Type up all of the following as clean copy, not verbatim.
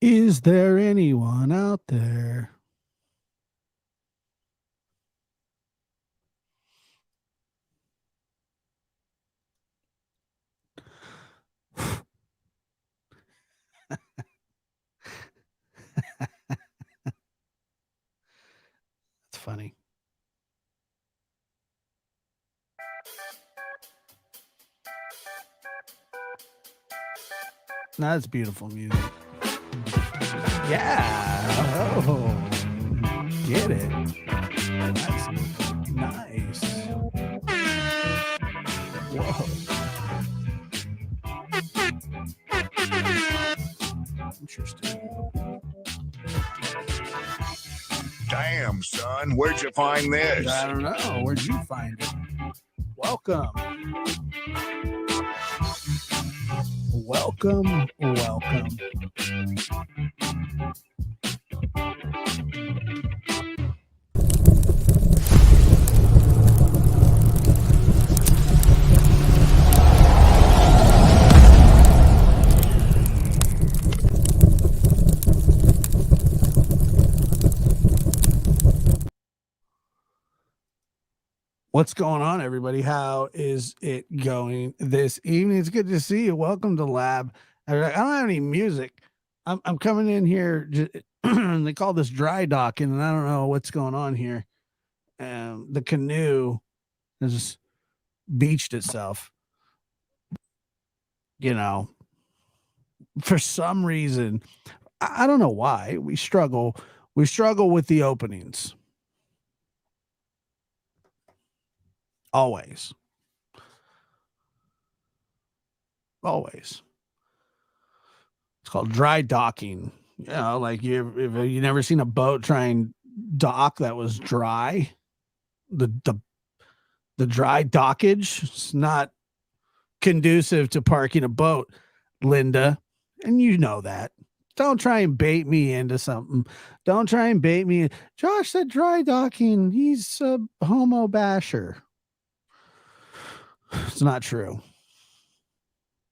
Is there anyone out there? It's funny. That's beautiful music. Yeah. Oh, get it. That's nice. Whoa. Interesting. Damn, son, where'd you find this? I don't know. Where'd you find it? Welcome. Welcome. Welcome. What's going on, everybody? How is it going this evening? It's good to see you. Welcome to Lab. I don't have any music. I'm coming in here. They call this dry docking, and I don't know what's going on here. The canoe has beached itself. You know, for some reason, I don't know why we struggle. We struggle with the openings. Always. It's called dry docking. You know, like if you never seen a boat try and dock that was dry. The dry dockage is not conducive to parking a boat, Linda, and you know that. Don't try and bait me into something. Don't try and bait me. Josh said dry docking. He's a homo basher. It's not true.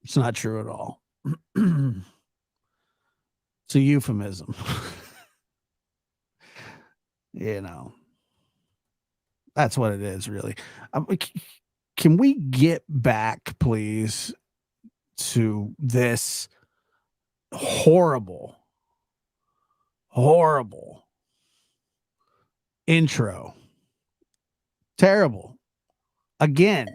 It's not true at all. It's a euphemism. You know, that's what it is, really. Can we get back, please, to this horrible intro? Terrible. Again.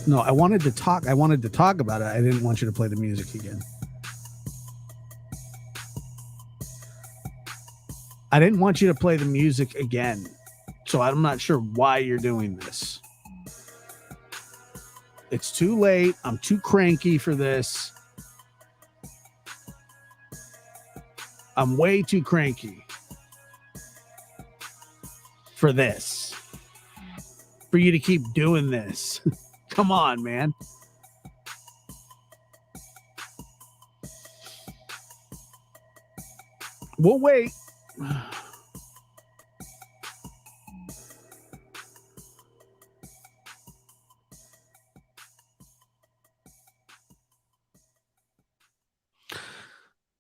No, I wanted to talk about it. I didn't want you to play the music again. I didn't want you to play the music again. So I'm not sure why you're doing this. It's too late. I'm too cranky for this. I'm way too cranky for this. For you to keep doing this. Come on, man. We'll wait.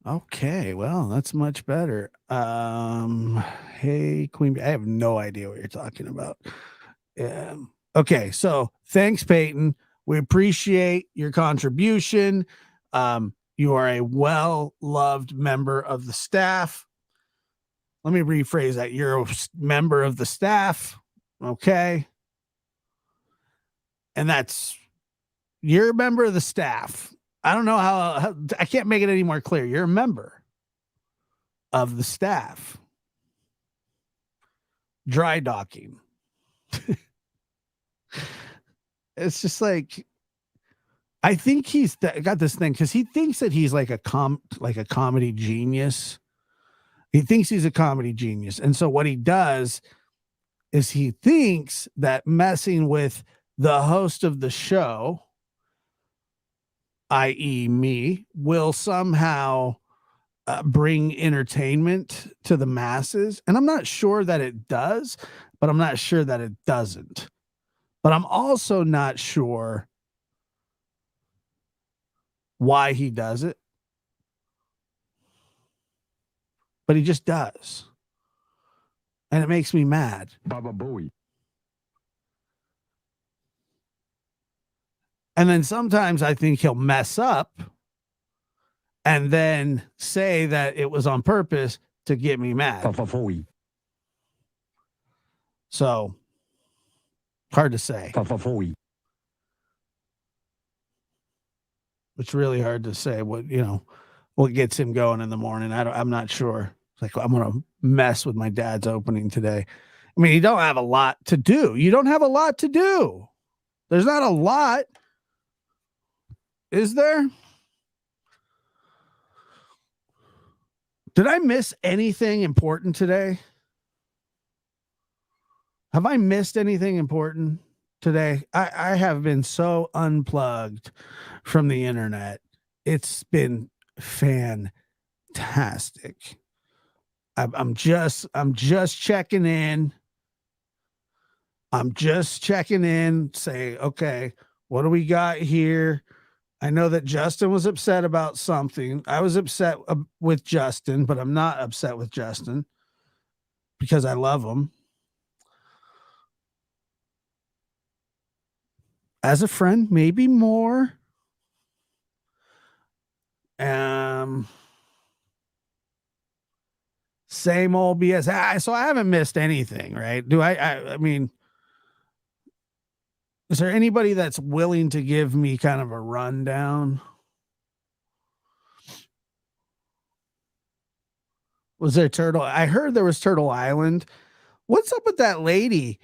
Okay, well, that's much better. Hey, Queen, I have no idea what you're talking about. Okay, so thanks, Peyton. We appreciate your contribution. You are a well-loved member of the staff. Let me rephrase that. You're a member of the staff, okay? And you're a member of the staff. I don't know how I can't make it any more clear. You're a member of the staff. Dry docking. It's just like, I think he's got this thing because he thinks that he's like a comedy genius. He thinks he's a comedy genius. And so what he does is he thinks that messing with the host of the show, i.e. me, will somehow bring entertainment to the masses. And I'm not sure that it does, but I'm not sure that it doesn't. But I'm also not sure why he does it, but he just does. And it makes me mad. Baba Booey. And then sometimes I think he'll mess up and then say that it was on purpose to get me mad. Fafafooey. So hard to say. Fafafooey. It's really hard to say what gets him going in the morning. I'm not sure. It's like, I'm going to mess with my dad's opening today. I mean, you don't have a lot to do. You don't have a lot to do. There's not a lot. Is there? Did I miss anything important today? Have I missed anything important today? I have been so unplugged from the internet. It's been fantastic. I'm just checking in. I'm just checking in, say, okay, what do we got here? I know that Justin was upset about something. I was upset with Justin, but I'm not upset with Justin because I love him. As a friend, maybe more. Same old BS. So I haven't missed anything, right? I mean, is there anybody that's willing to give me kind of a rundown? Was there Turtle? I heard there was Turtle Island. What's up with that lady,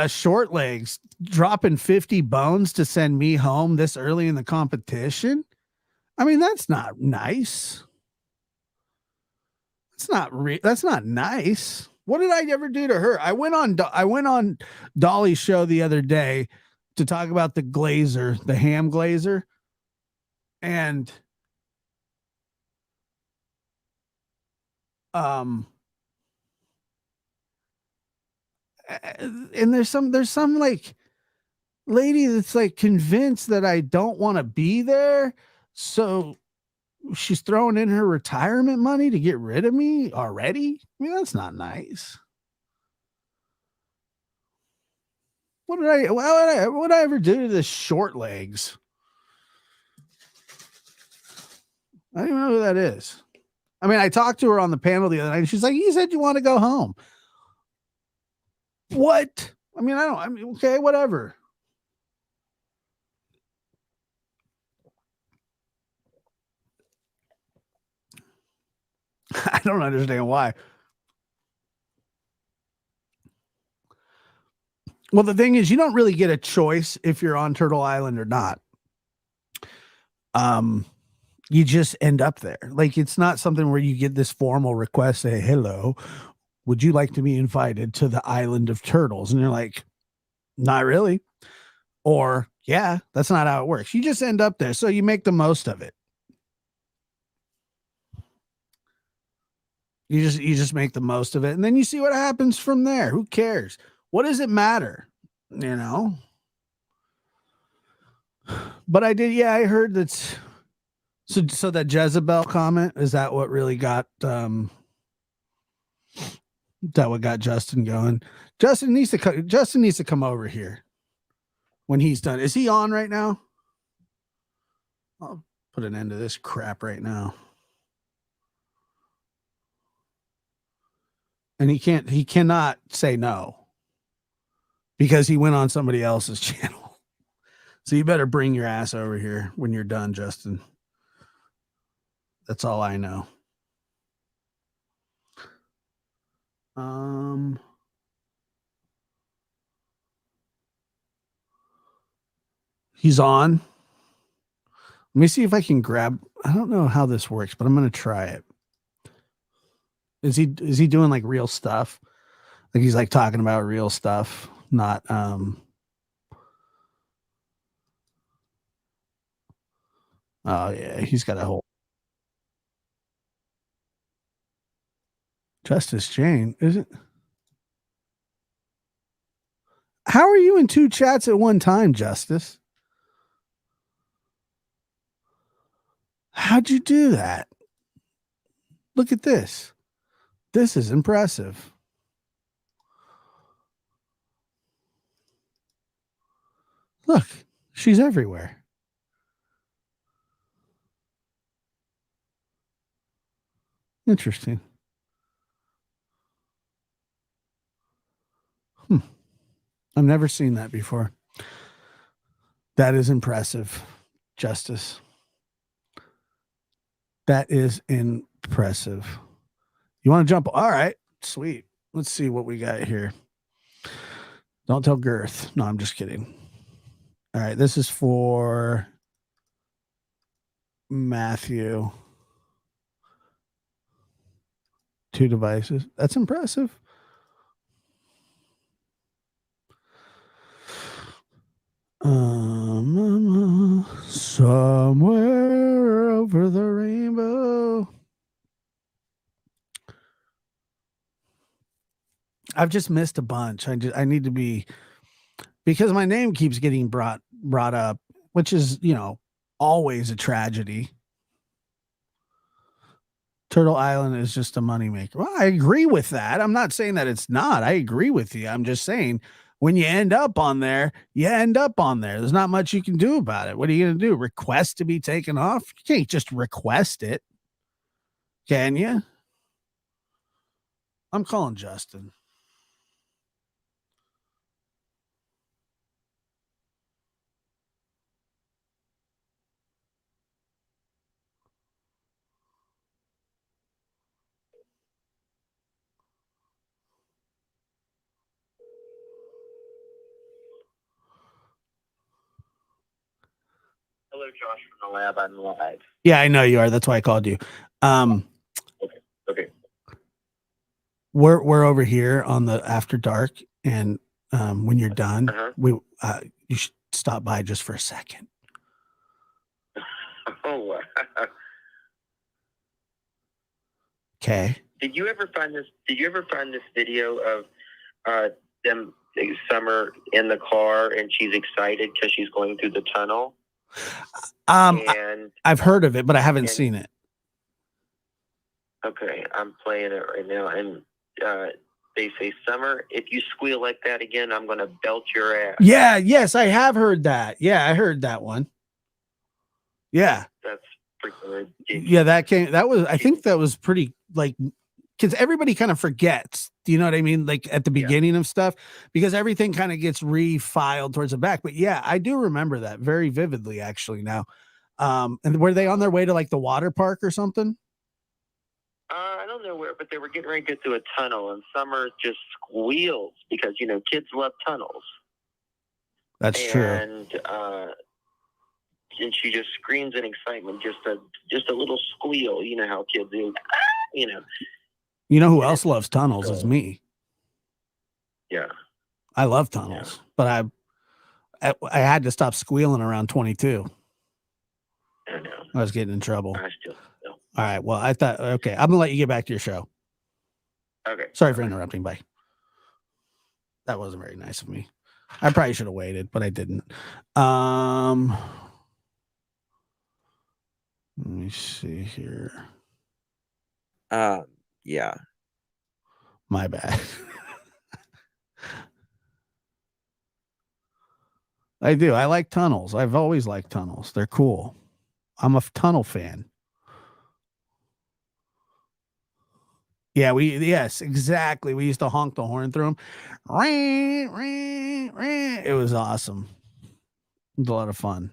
short legs, dropping 50 bones to send me home this early in the competition? I mean, that's not nice. That's not nice. What did I ever do to her? I went on Dolly's show the other day to talk about the glazer, the ham glazer. And and there's some like lady that's like convinced that I don't want to be there. So she's throwing in her retirement money to get rid of me already. I mean, that's not nice. What did I ever do to this short legs? I don't even know who that is. I mean, I talked to her on the panel the other night and she's like, you said you want to go home. What? I mean, okay, whatever. I don't understand why. Well, the thing is, you don't really get a choice if you're on Turtle Island or not. You just end up there. Like, it's not something where you get this formal request, say, hello, would you like to be invited to the island of turtles? And you're like, not really. Or, yeah, that's not how it works. You just end up there. So you make the most of it. You just make the most of it. And then you see what happens from there. Who cares? What does it matter? You know? But I heard that's so that Jezebel comment, is that what really got that what got Justin going? Justin needs to come over here when he's done. Is he on right now? I'll put an end to this crap right now. And he cannot say no because he went on somebody else's channel. So you better bring your ass over here when you're done, Justin. That's all I know. He's on. Let me see if I can grab. I don't know how this works, but I'm going to try it. Is he doing like real stuff? Like he's like talking about real stuff, not oh yeah, he's got a whole Justice Jane, is it? How are you in two chats at one time, Justice? How'd you do that? Look at this. This is impressive. Look, she's everywhere. Interesting. I've never seen that before. That is impressive, Justice. That is impressive. You want to jump? All right, sweet. Let's see what we got here. Don't tell Girth. No, I'm just kidding. All right, this is for Matthew. 2 devices. That's impressive. Somewhere over the rainbow. I've just missed a bunch. I need to be, because my name keeps getting brought up, which is, always a tragedy. Turtle Island is just a moneymaker. Well, I agree with that. I'm not saying that it's not. I agree with you. I'm just saying when you end up on there, you end up on there. There's not much you can do about it. What are you going to do? Request to be taken off? You can't just request it. Can you? I'm calling Justin. Hello, Josh from the lab. I'm live. Yeah, I know you are. That's why I called you. Okay. We're over here on the After Dark, and when you're done, you should stop by just for a second. Oh, wow. Okay. Did you ever find this video of them Summer in the car and she's excited because she's going through the tunnel? And I've heard of it, but I haven't seen it. Okay, I'm playing it right now, and they say, "Summer, if you squeal like that again, I'm going to belt your ass." Yeah, yes, I have heard that. Yeah, I heard that one. Yeah. That's freaking ridiculous. Yeah, I think that was pretty, like, because everybody kind of forgets. Do you know what I mean? Like at the beginning of stuff, because everything kind of gets refiled towards the back. But yeah, I do remember that very vividly actually now. And were they on their way to like the water park or something? I don't know where, but they were getting ready to get through a tunnel, and Summer just squeals because kids love tunnels. That's true. And she just screams in excitement, just a little squeal. You know how kids do. You know who else loves tunnels is me. Yeah, I love tunnels, but I had to stop squealing around 22. I know. I was getting in trouble. I still know. All right. Well, I thought, okay, I'm gonna let you get back to your show. Okay. Sorry for interrupting. Bye. That wasn't very nice of me. I probably should have waited, but I didn't. Let me see here. Yeah. My bad. I do. I like tunnels. I've always liked tunnels. They're cool. I'm a tunnel fan. Yeah, yes, exactly. We used to honk the horn through them. It was awesome. It was a lot of fun.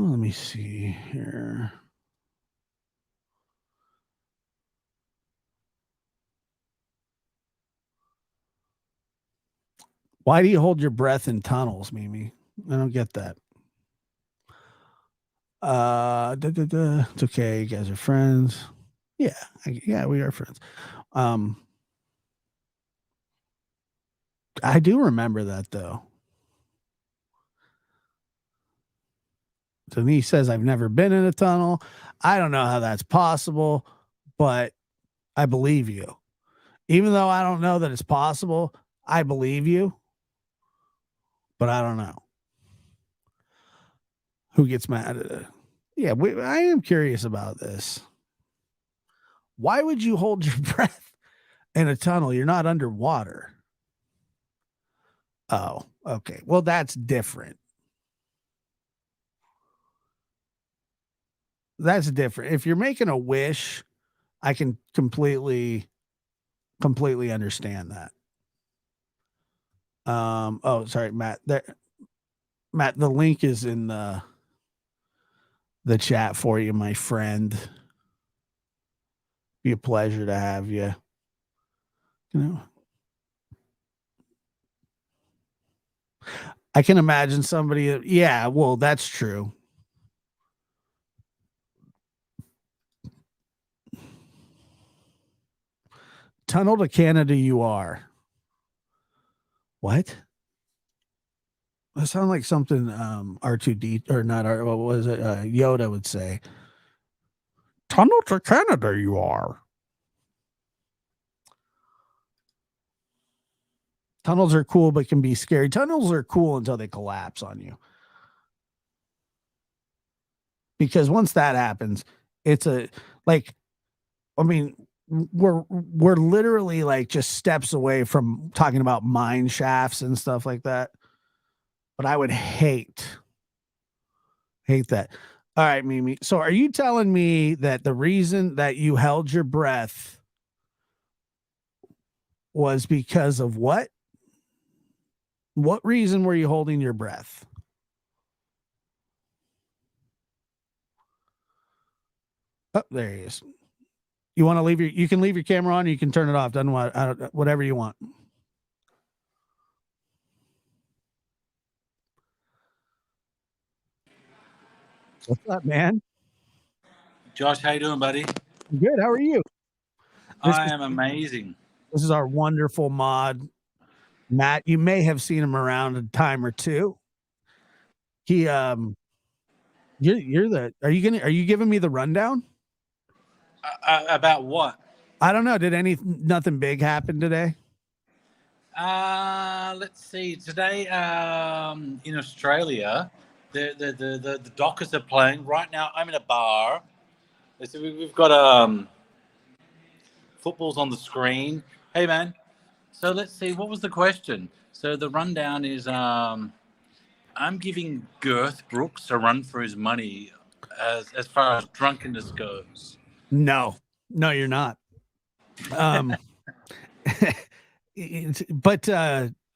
Let me see here. Why do you hold your breath in tunnels, Mimi? I don't get that. It's okay. You guys are friends. Yeah, we are friends. I do remember that though. Denise says, I've never been in a tunnel. I don't know how that's possible, but I believe you. Even though I don't know that it's possible, I believe you, but I don't know. Who gets mad at it? Yeah, I am curious about this. Why would you hold your breath in a tunnel? You're not underwater. Oh, okay. Well, that's different. That's different. If you're making a wish, I can completely understand that. Oh, sorry, Matt. Matt, the link is in the chat for you, my friend. Be a pleasure to have you. You know, I can imagine somebody. Yeah, well, that's true. Tunnel to Canada, you are. What? That sounds like something R2D or not R, what was it? Yoda would say. Tunnel to Canada, you are. Tunnels are cool, but can be scary. Tunnels are cool until they collapse on you. Because once that happens, it's a like, I mean, we're literally like just steps away from talking about mine shafts and stuff like that. But I would hate that. All right, Mimi. So are you telling me that the reason that you held your breath was because of what? What reason were you holding your breath? Oh, there he is. You want to leave you can leave your camera on, you can turn it off. Doesn't want whatever you want. What's up, man? Josh, how you doing, buddy? Good. How are you? I am amazing. This is our wonderful mod, Matt. You may have seen him around a time or two. He you're the are you giving me the rundown? About what? I don't know. Did nothing big happen today? Let's see. Today, in Australia, the Dockers are playing right now. I'm in a bar. So we've got footballs on the screen. Hey, man. So let's see. What was the question? So the rundown is I'm giving Girth Brooks a run for his money as far as drunkenness goes. No, you're not. But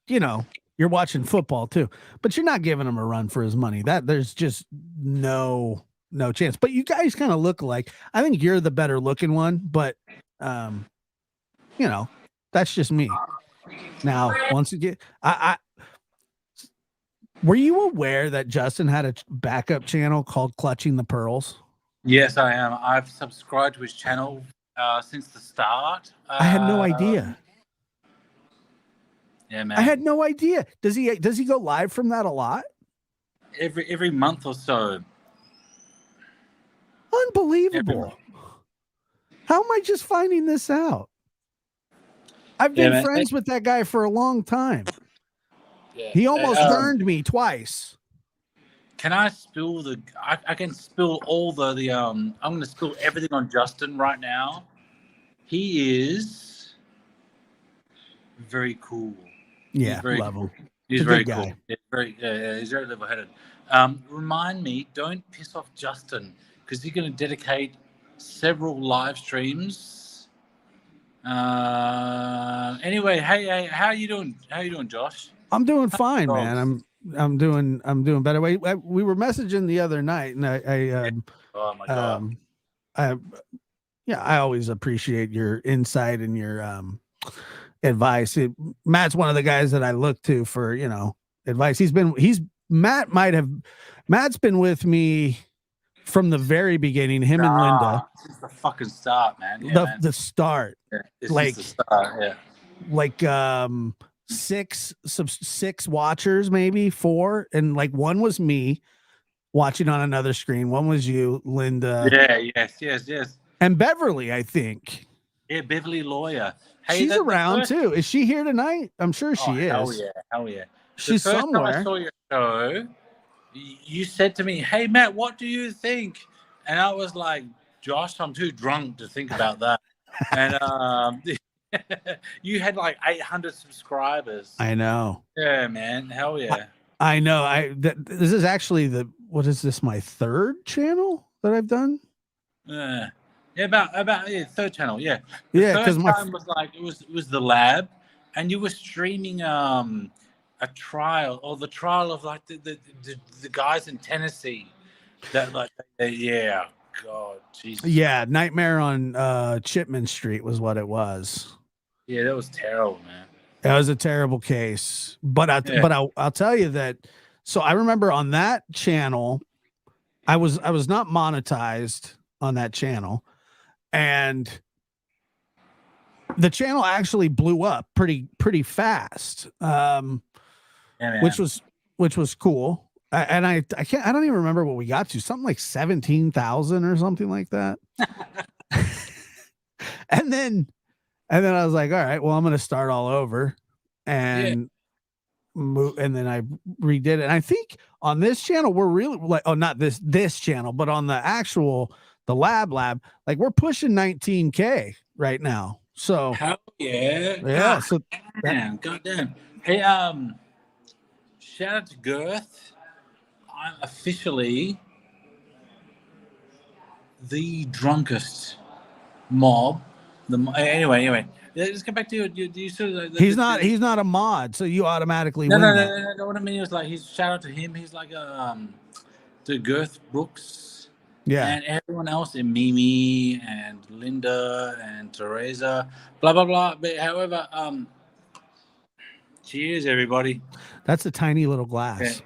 you know, you're watching football too, but you're not giving him a run for his money. That there's just no chance. But you guys kind of look alike. I think you're the better looking one, but you know, that's just me. Now, once again, I were you aware that Justin had a backup channel called Clutching the Pearls? Yes, I am. I've subscribed to his channel since the start. I had no idea. Yeah, man. I had no idea. Does he go live from that a lot? Every month or so. Unbelievable. How am I just finding this out? I've been friends with that guy for a long time. Yeah. He almost burned me twice. Can I spill I can spill all the I'm going to spill everything on Justin right now. He is very cool. Yeah, love him. He's very cool. He's very level-headed. Remind me, don't piss off Justin because he's going to dedicate several live streams. Anyway, hey, how you doing? How you doing, Josh? I'm doing fine, man. I'm doing better. We were messaging the other night, and oh my God. I always appreciate your insight and your advice. Matt's one of the guys that I look to for advice. Matt's been with me from the very beginning. Him and Linda since the fucking start, man. The start, like the start, like six watchers, maybe 4, and like one was me. watching on another screen. One was you, Linda, Yes. and Beverly, I think. Yeah, Beverly Lawyer. Hey, She's the around first, too. Is she here tonight? I'm sure oh she hell is. yeah, hell yeah. The She's first time I somewhere. saw your show, you said to me, "Hey Matt, what do you think?" And I was like, "Josh, I'm too drunk to think about that." And you had like 800 subscribers. I know. Yeah, man, hell yeah. I know. This is actually what is this? My third channel that I've done. Yeah, about third channel. Yeah, the Yeah, because first time was like it was the lab, and you were streaming a trial or the trial of like the guys in Tennessee that like yeah, God, Jesus. yeah, Nightmare on Chipman Street was what it was. Yeah, that was terrible, man. That was a terrible case, but I'll tell you that. So I remember on that channel, I was not monetized on that channel, and the channel actually blew up pretty fast, Yeah, which was cool. I don't even remember what we got to, something like 17,000 or something like that. and then I was like, all right, well, I'm gonna start all over and move, and then I redid it. And I think on this channel we're really like, oh, not this channel, but on the actual the lab, like we're pushing 19K right now. So hell yeah, yeah, so goddamn. Hey, shout out to Girth. I'm officially the drunkest mob. Anyway, let's get back to you. Sort of he's not a mod, so you automatically no, win. No. What I mean is like he's shout out to him. He's like to Girth Brooks, Yeah, and everyone else, and Mimi and Linda and Teresa, blah blah blah. But however, cheers everybody. that's a tiny little glass.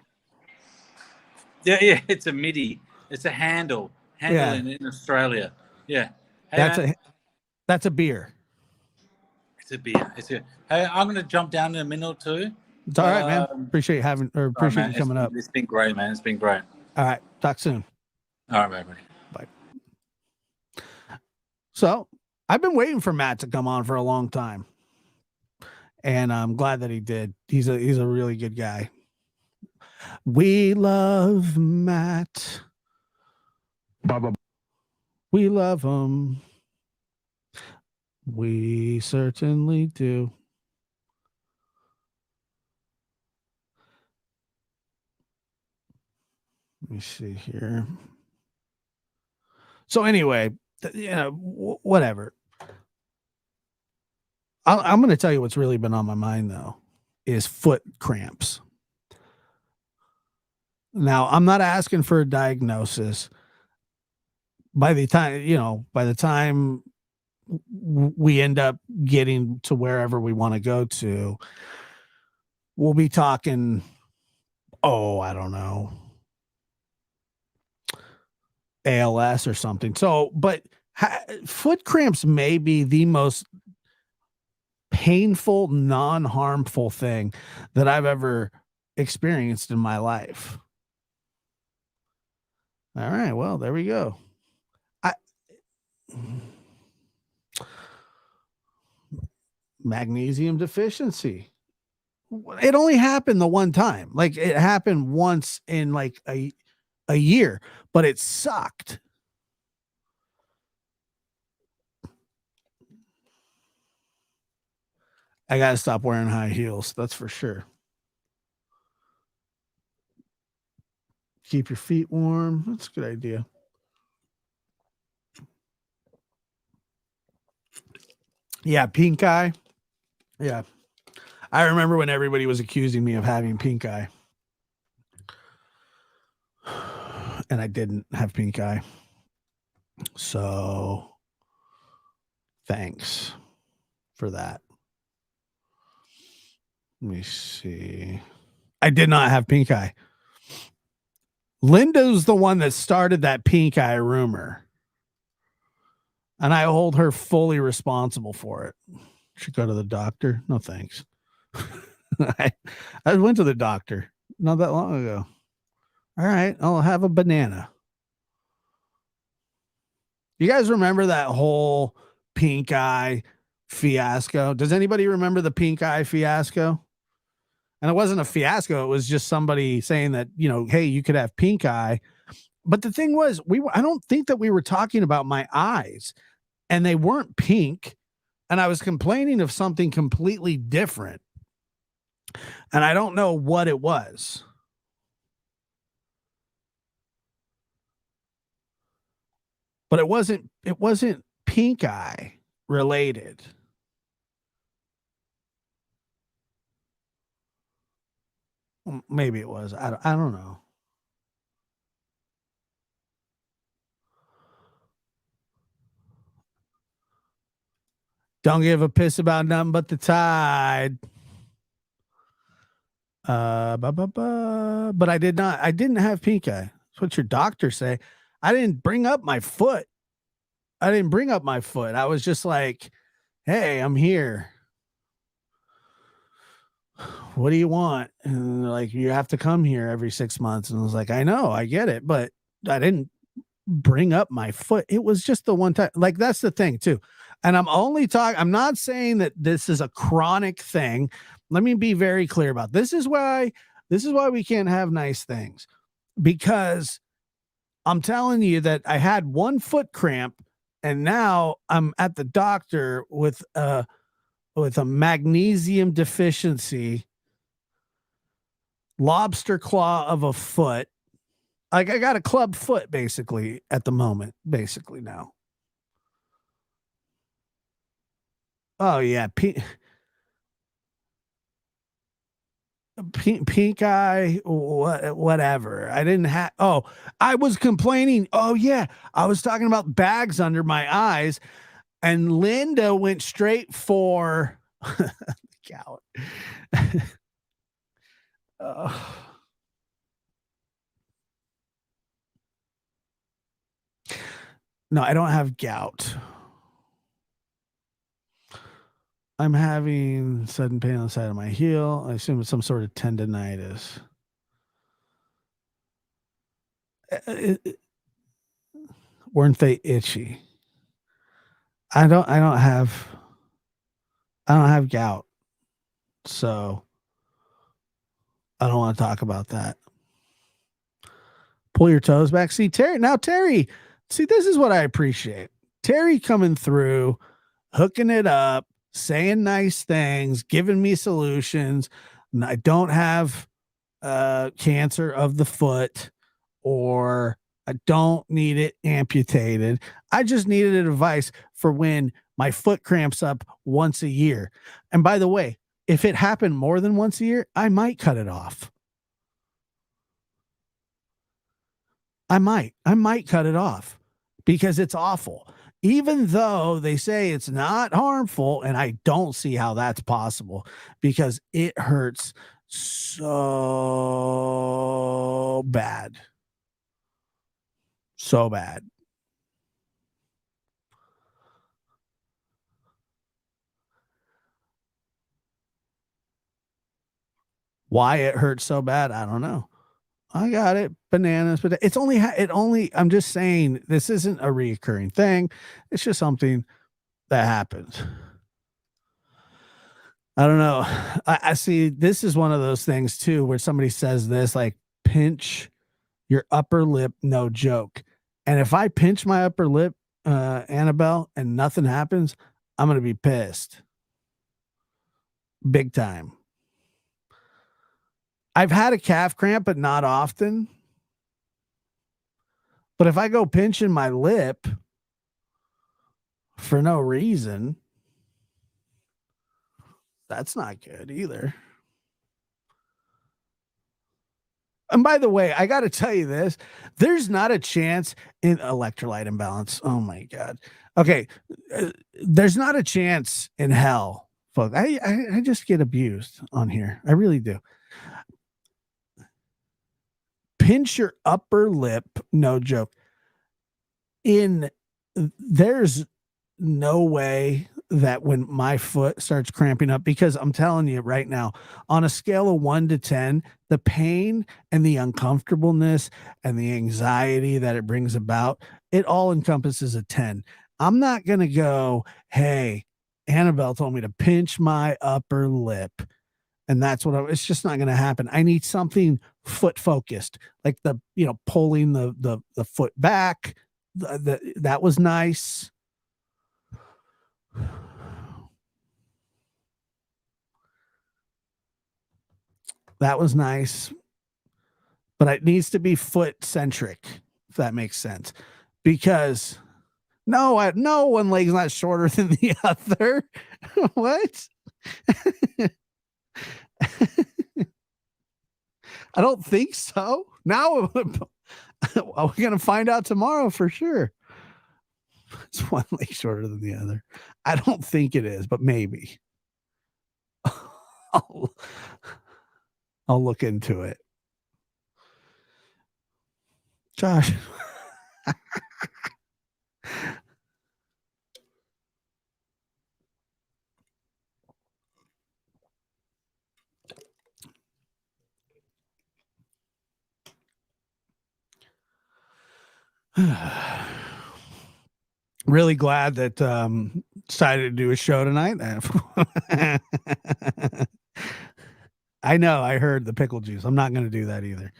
Yeah. It's a MIDI. It's a handle in Australia. Yeah. Hey, that's a beer. It's a beer. Hey, I'm gonna jump down in a minute or two. It's all right, man. Appreciate you coming up. It's been great, man. It's been great. All right, talk soon. All right, buddy. Bye. So I've been waiting for Matt to come on for a long time, and I'm glad that he did. He's a really good guy. We love Matt. We love him. We certainly do. Let me see here. So anyway, whatever. I'm going to tell you what's really been on my mind though, is foot cramps. Now, I'm not asking for a diagnosis. By the time we end up getting to wherever we want to go to, we'll be talking, I don't know, ALS or something. So, but foot cramps may be the most painful, non-harmful thing that I've ever experienced in my life. All right, well, there we go. Magnesium deficiency. It only happened the one time. Like it happened once in like a year, but it sucked. I got to stop wearing high heels. That's for sure. Keep your feet warm. That's a good idea. Yeah, pink eye. Yeah. I remember when everybody was accusing me of having pink eye. And I didn't have pink eye. So thanks for that. Let me see. I did not have pink eye. Linda's the one that started that pink eye rumor. And I hold her fully responsible for it. Should go to the doctor. No, thanks. I went to the doctor not that long ago. All right, I'll have a banana. You guys remember that whole pink eye fiasco? Does anybody remember the pink eye fiasco? And it wasn't a fiasco. It was just somebody saying that, hey, you could have pink eye. But the thing was, I don't think that we were talking about my eyes, and they weren't pink. And I was complaining of something completely different. And I don't know what it was. But it wasn't pink eye related. Maybe it was. I don't know. Don't give a piss about nothing but the tide. But I didn't have pink eye. That's what your doctor say. I didn't bring up my foot. I was just like, hey, I'm here. What do you want? And they're like, you have to come here every 6 months. And I was like, I know, I get it, but I didn't bring up my foot. It was just the one time. Like, that's the thing too. And I'm not saying that this is a chronic thing. Let me be very clear about this. Is why we can't have nice things, because I'm telling you that I had one foot cramp, and now I'm at the doctor with a magnesium deficiency, lobster claw of a foot. Like, I got a club foot basically at the moment, basically now. Oh yeah, pink eye, whatever. I didn't have. Oh, I was complaining. Oh yeah, I was talking about bags under my eyes, and Linda went straight for gout. No, I don't have gout. I'm having sudden pain on the side of my heel. I assume it's some sort of tendonitis. Weren't they itchy? I don't have gout. So I don't want to talk about that. Pull your toes back. See, Terry, see, this is what I appreciate. Terry coming through, hooking it up, saying nice things, giving me solutions. And I don't have cancer of the foot, or I don't need it amputated. I just needed advice for when my foot cramps up once a year. And by the way, if it happened more than once a year, I might cut it off. I might cut it off because it's awful. Even though they say it's not harmful, and I don't see how that's possible, because it hurts so bad. So bad. Why it hurts so bad, I don't know. I got it. Bananas, but I'm just saying, this isn't a reoccurring thing. It's just something that happens. I don't know. I see, this is one of those things too, where somebody says this, like, pinch your upper lip, no joke. And if I pinch my upper lip, Annabelle, and nothing happens, I'm going to be pissed. Big time. I've had a calf cramp, but not often. But if I go pinching my lip for no reason, that's not good either. And by the way, I got to tell you this, there's not a chance in electrolyte imbalance. Oh my God. Okay. There's not a chance in hell, folks. I just get abused on here. I really do. Pinch your upper lip. No joke. There's no way that when my foot starts cramping up, because I'm telling you right now, on a scale of 1 to 10, the pain and the uncomfortableness and the anxiety that it brings about, it all encompasses a 10. I'm not going to go, hey, Annabelle told me to pinch my upper lip. And that's it's just not going to happen. I need something foot focused, like pulling the foot back. That was nice. That was nice, but it needs to be foot centric, if that makes sense. Because no one leg's not shorter than the other. What? I don't think so. Now we're gonna find out tomorrow for sure. It's one leg shorter than the other. I don't think it is, but maybe. I'll look into it. Josh. Really glad that decided to do a show tonight. I know, I heard the pickle juice. I'm not going to do that either.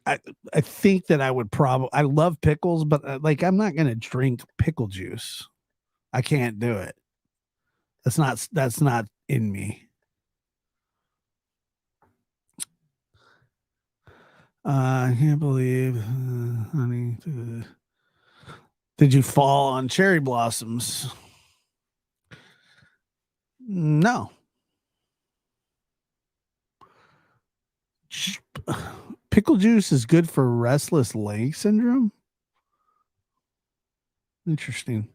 I think that I would probably, I love pickles, but I'm not going to drink pickle juice. I can't do it. That's not in me. I can't believe, honey. Did you fall on cherry blossoms? No. Pickle juice is good for restless leg syndrome. Interesting.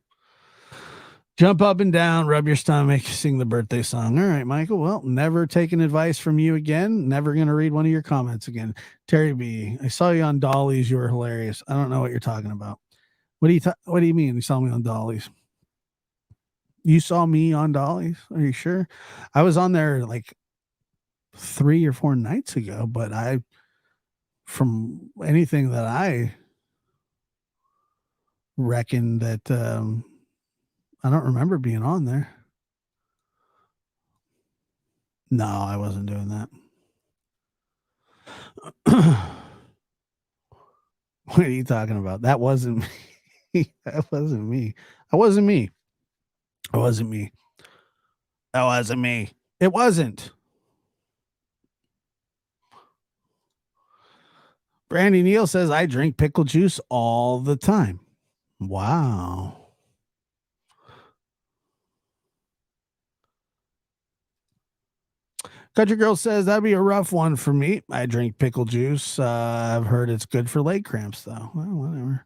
Jump up and down, rub your stomach, sing the birthday song. All right, Michael. Well, never taking advice from you again. Never going to read one of your comments again. Terry B, I saw you on Dolly's. You were hilarious. I don't know what you're talking about. What do you mean you saw me on Dolly's? You saw me on Dolly's? Are you sure? I was on there like 3 or 4 nights ago, but from anything that I reckon that I don't remember being on there. No, I wasn't doing that. What are you talking about? That wasn't me. That wasn't me. That wasn't me. It wasn't me. That wasn't me. It wasn't. Brandy Neal says, I drink pickle juice all the time. Wow. Country Girl says, that'd be a rough one for me. I drink pickle juice. I've heard it's good for leg cramps, though. Well, whatever.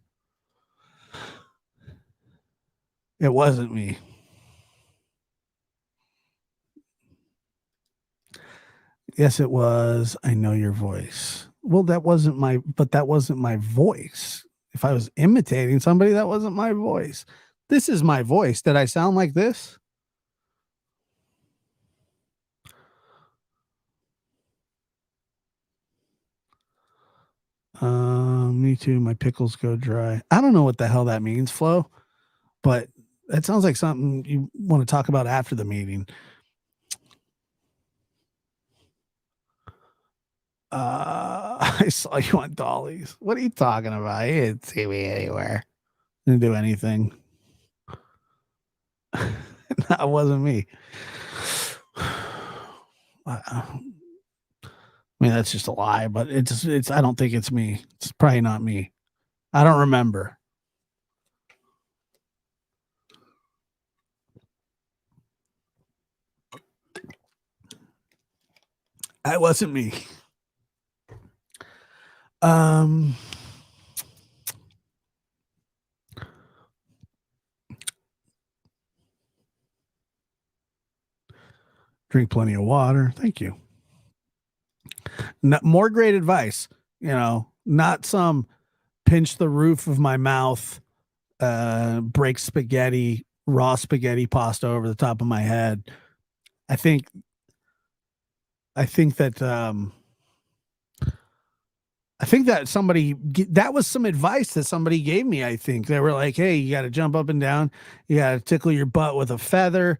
It wasn't me. Yes, it was. I know your voice. Well, that wasn't my voice. If I was imitating somebody, that wasn't my voice. This is my voice. Did I sound like this? Me too. My pickles go dry. I don't know what the hell that means, Flo, but that sounds like something you want to talk about after the meeting. I saw you on Dolly's. What are you talking about? You didn't see me anywhere. Didn't do anything. That wasn't me. I mean, that's just a lie, but it's I don't think it's me. It's probably not me. I don't remember. It wasn't me. Drink plenty of water. Thank you. More great advice, not some pinch the roof of my mouth, break spaghetti raw spaghetti pasta over the top of my head. I think that that was some advice that somebody gave me. I think they were like, "Hey, you got to jump up and down. You got to tickle your butt with a feather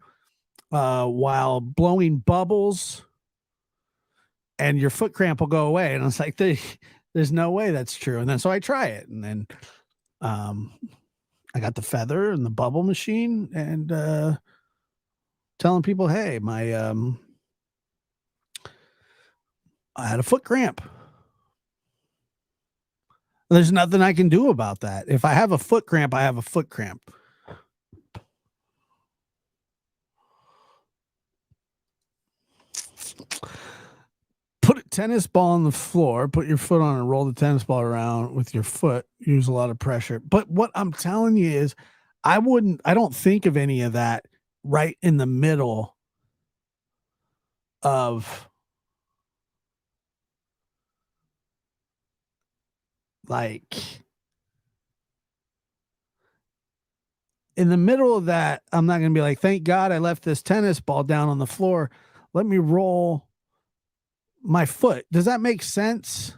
while blowing bubbles, and your foot cramp will go away." And I was like, "There's no way that's true." And then so I try it, and then I got the feather and the bubble machine, and telling people, "Hey, I had a foot cramp." There's nothing I can do about that. If I have a foot cramp, I have a foot cramp. Put a tennis ball on the floor, put your foot on and roll the tennis ball around with your foot. Use a lot of pressure. But what I'm telling you is I don't think of any of that right in the middle of like in the middle of that. I'm not going to be like, thank God I left this tennis ball down on the floor. Let me roll my foot. Does that make sense?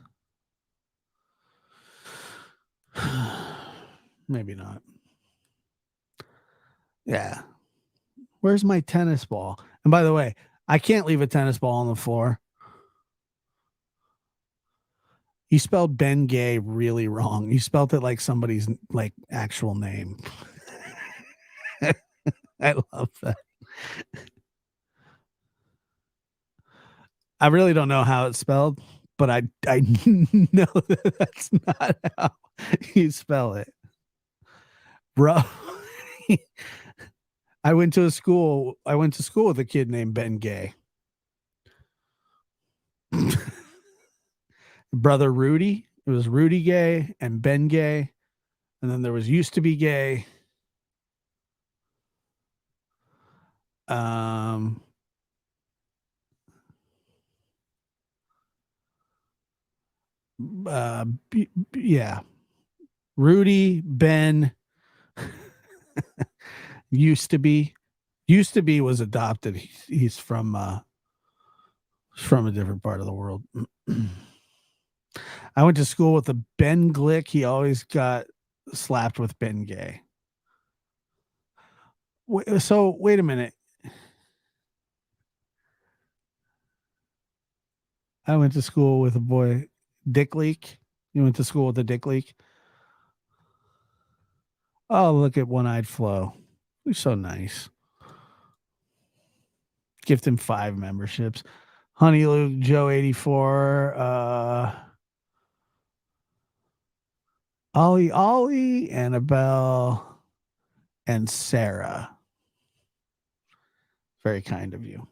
Maybe not. Yeah. Where's my tennis ball? And by the way, I can't leave a tennis ball on the floor. You spelled Ben Gay really wrong. You spelled it like somebody's like actual name. I love that. I really don't know how it's spelled, but I know that that's not how you spell it. Bro. I went to school with a kid named Ben Gay. Brother Rudy. It was Rudy Gay and Ben Gay. And then there was used to be gay. Yeah. Rudy, Ben, used to be was adopted. He's from a different part of the world. I went to school with a Ben Glick. He always got slapped with Ben Gay. So wait a minute. I went to school with a boy, Dick Leak. You went to school with a Dick Leak? Oh, look at One-Eyed Flo. He's so nice. Gift him 5 memberships. Honey Luke, Joe 84, Ollie, Annabelle, and Sarah. Very kind of you.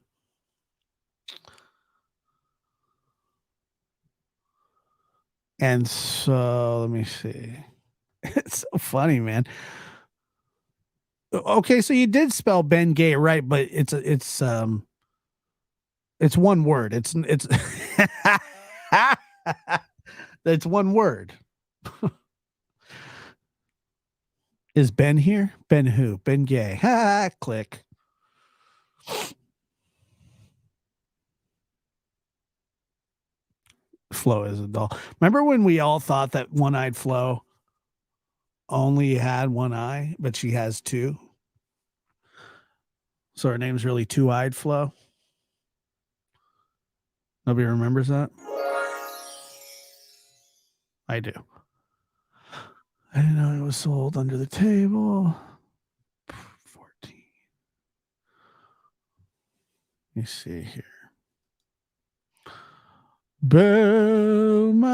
And so let me see. It's so funny, man. Okay, so you did spell Ben Gay right, but it's one word. It's it's one word. Is Ben here? Ben who? Ben Gay. Ha, click. Flo is a doll. Remember when we all thought that One-Eyed Flo only had one eye, but she has 2? So her name's really Two-Eyed Flo. Nobody remembers that? I do. I didn't know it was sold under the table. 14. Let me see here. Belmont.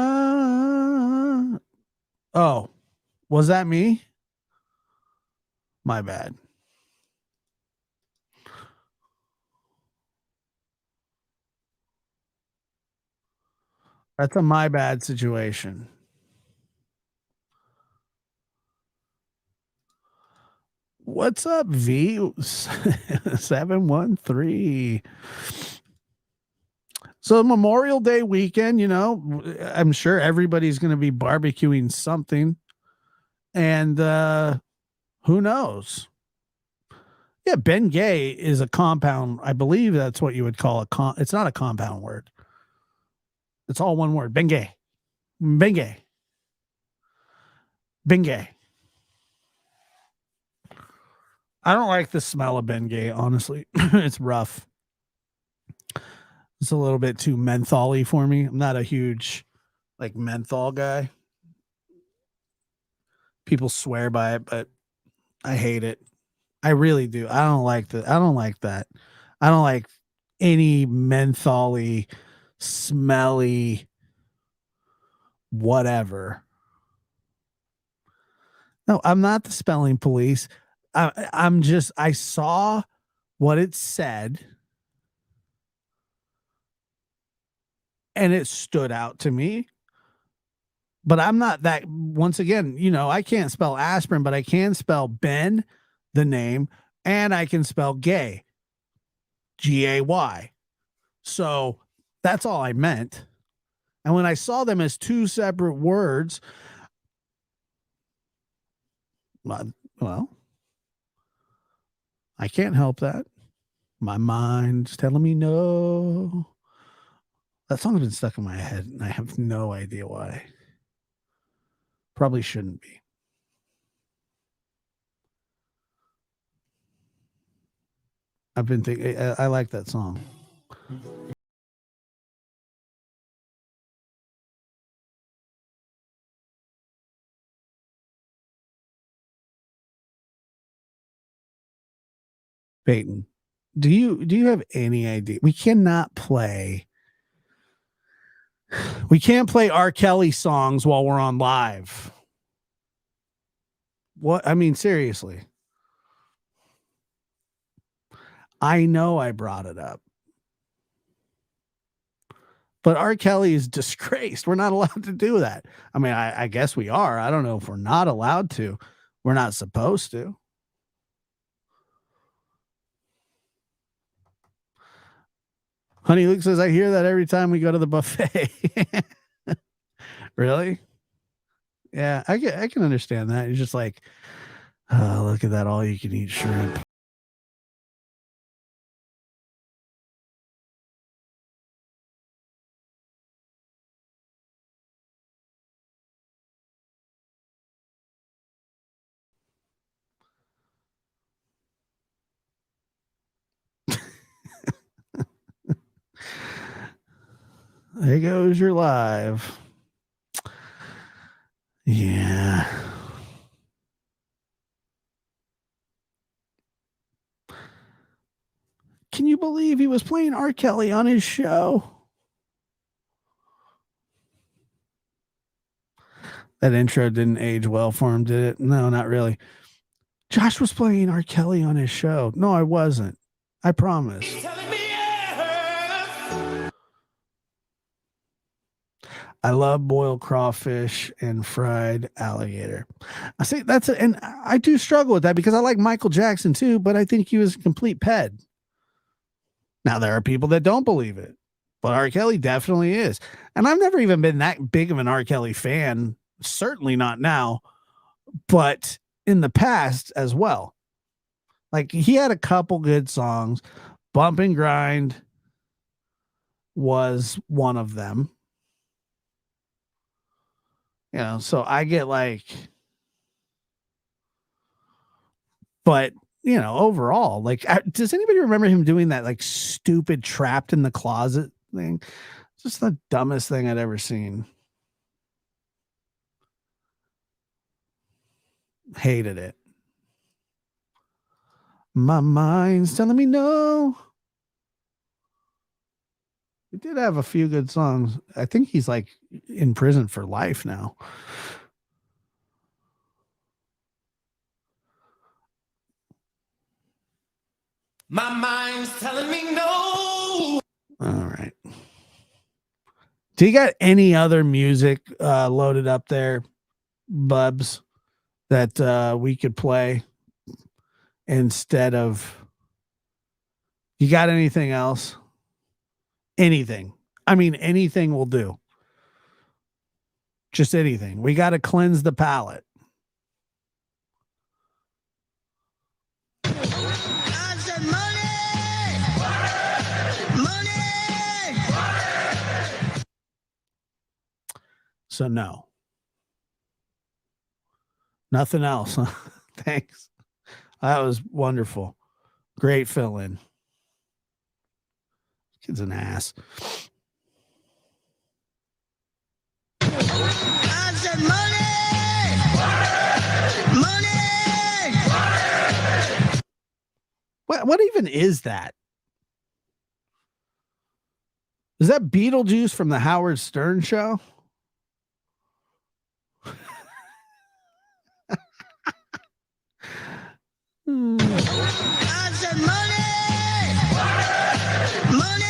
Oh, was that me? My bad. That's a my bad situation. What's up, V? 713. So Memorial Day weekend, I'm sure everybody's going to be barbecuing something. And who knows? Yeah, Ben Gay is a compound. I believe that's what you would call a it's not a compound word. It's all one word. Ben Gay. Ben Gay. Ben Gay. I don't like the smell of Ben Gay, honestly. It's rough. It's a little bit too mentholy for me. I'm not a huge like menthol guy. People swear by it, but I hate it. I really do. I don't like that. I don't like that. I don't like any mentholy, smelly, whatever. No, I'm not the spelling police. I'm just, I saw what it said and it stood out to me. But I'm not that, once again, I can't spell aspirin, but I can spell Ben, the name, and I can spell gay, Gay. So that's all I meant. And when I saw them as two separate words, well, I can't help that. My mind's telling me no. That song's been stuck in my head, and I have no idea why. Probably shouldn't be. I've been thinking, I like that song. Peyton, do you have any idea? We can't play R. Kelly songs while we're on live. What? I mean, seriously. I know I brought it up. But R. Kelly is disgraced. We're not allowed to do that. I mean, I guess we are. I don't know if we're not allowed to. We're not supposed to. Honey Luke says, I hear that every time we go to the buffet. Really? Yeah, I can understand that. It's just like, oh, look at that all you can eat shrimp. There goes your live. Yeah. Can you believe he was playing R. Kelly on his show? That intro didn't age well for him, did it? No, not really. Josh was playing R. Kelly on his show. No, I wasn't. I promise. I love boiled crawfish and fried alligator. I say and I do struggle with that because I like Michael Jackson too, but I think he was a complete ped. Now there are people that don't believe it, but R. Kelly definitely is. And I've never even been that big of an R. Kelly fan, certainly not now, but in the past as well. Like he had a couple good songs. Bump and Grind was one of them. So I get like, but overall, like, does anybody remember him doing that like stupid trapped in the closet thing? Just the dumbest thing I'd ever seen. Hated it. My mind's telling me no. He did have a few good songs. I think he's like in prison for life now. My mind's telling me no. All right. Do you got any other music loaded up there, Bubs, that we could play instead of? You got anything else? Anything. I mean, anything will do. Just anything. We got to cleanse the palate. So no. Nothing else. Huh? Thanks. That was wonderful. Great fill in. Kid's an ass. I said money! Money! What even is that? Is that Beetlejuice from the Howard Stern show? I said money! Money!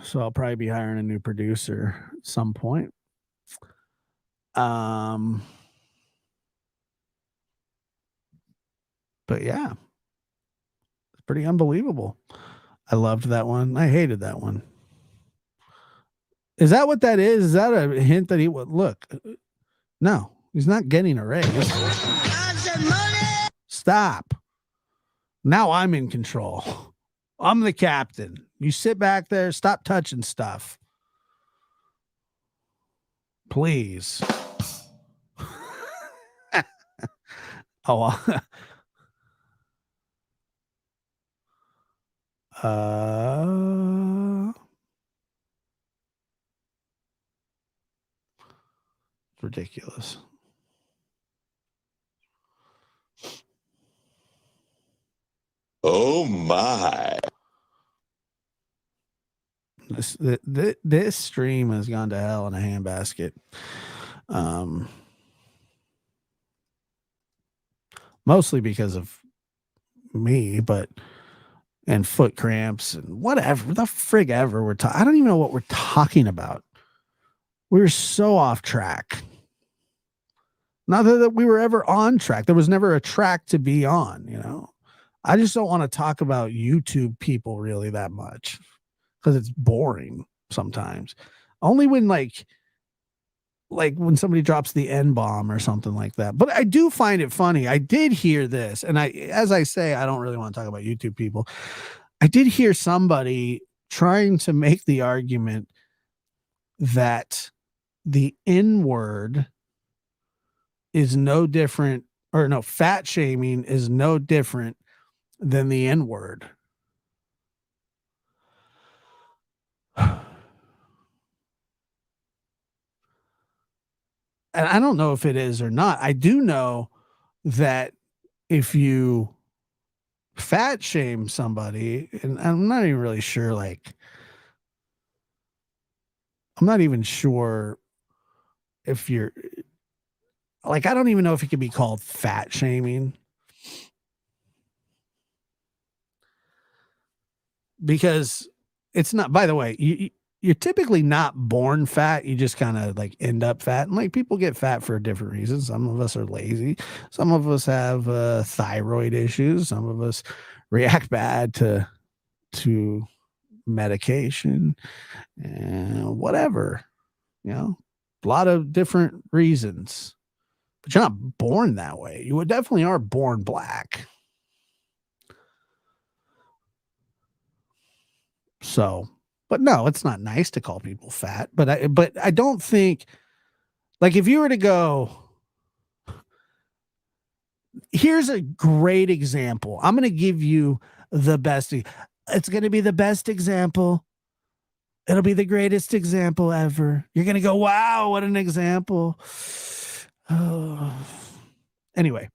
So I'll probably be hiring a new producer at some point. But yeah, it's pretty unbelievable. I loved that one. I hated that one. Is that what that is? Is that a hint that he would look? No, he's not getting a raise. Stop. Now I'm in control. I'm the captain. You sit back there. Stop touching stuff. Please. Oh, ridiculous. Oh my. This stream has gone to hell in a handbasket. Mostly because of me, and foot cramps and whatever the frig ever I don't even know what we're talking about. We were so off track. Not that we were ever on track. There was never a track to be on, you know. I just don't want to talk about YouTube people really that much because it's boring sometimes. Only when like when somebody drops the N-bomb or something like that. But I do find it funny. I did hear this, and as I say, I don't really want to talk about YouTube people. I did hear somebody trying to make the argument that the N-word is no different, or no, fat shaming is no different than the N-word. And I don't know if it is or not. I do know that if you fat shame somebody, and I'm not even really sure, I'm not even sure if you're I don't even know if it could be called fat shaming. Because it's not, by the way, you're typically not born fat. You just kind of end up fat. And people get fat for different reasons. Some of us are lazy. Some of us have thyroid issues. Some of us react bad to medication and whatever, a lot of different reasons. But you're not born that way. You definitely are born black. So, but no, it's not nice to call people fat. But I don't think, if you were to go, here's a great example. I'm going to give you the best. It's going to be the best example. It'll be the greatest example ever. You're going to go, wow, what an example. Oh. Anyway,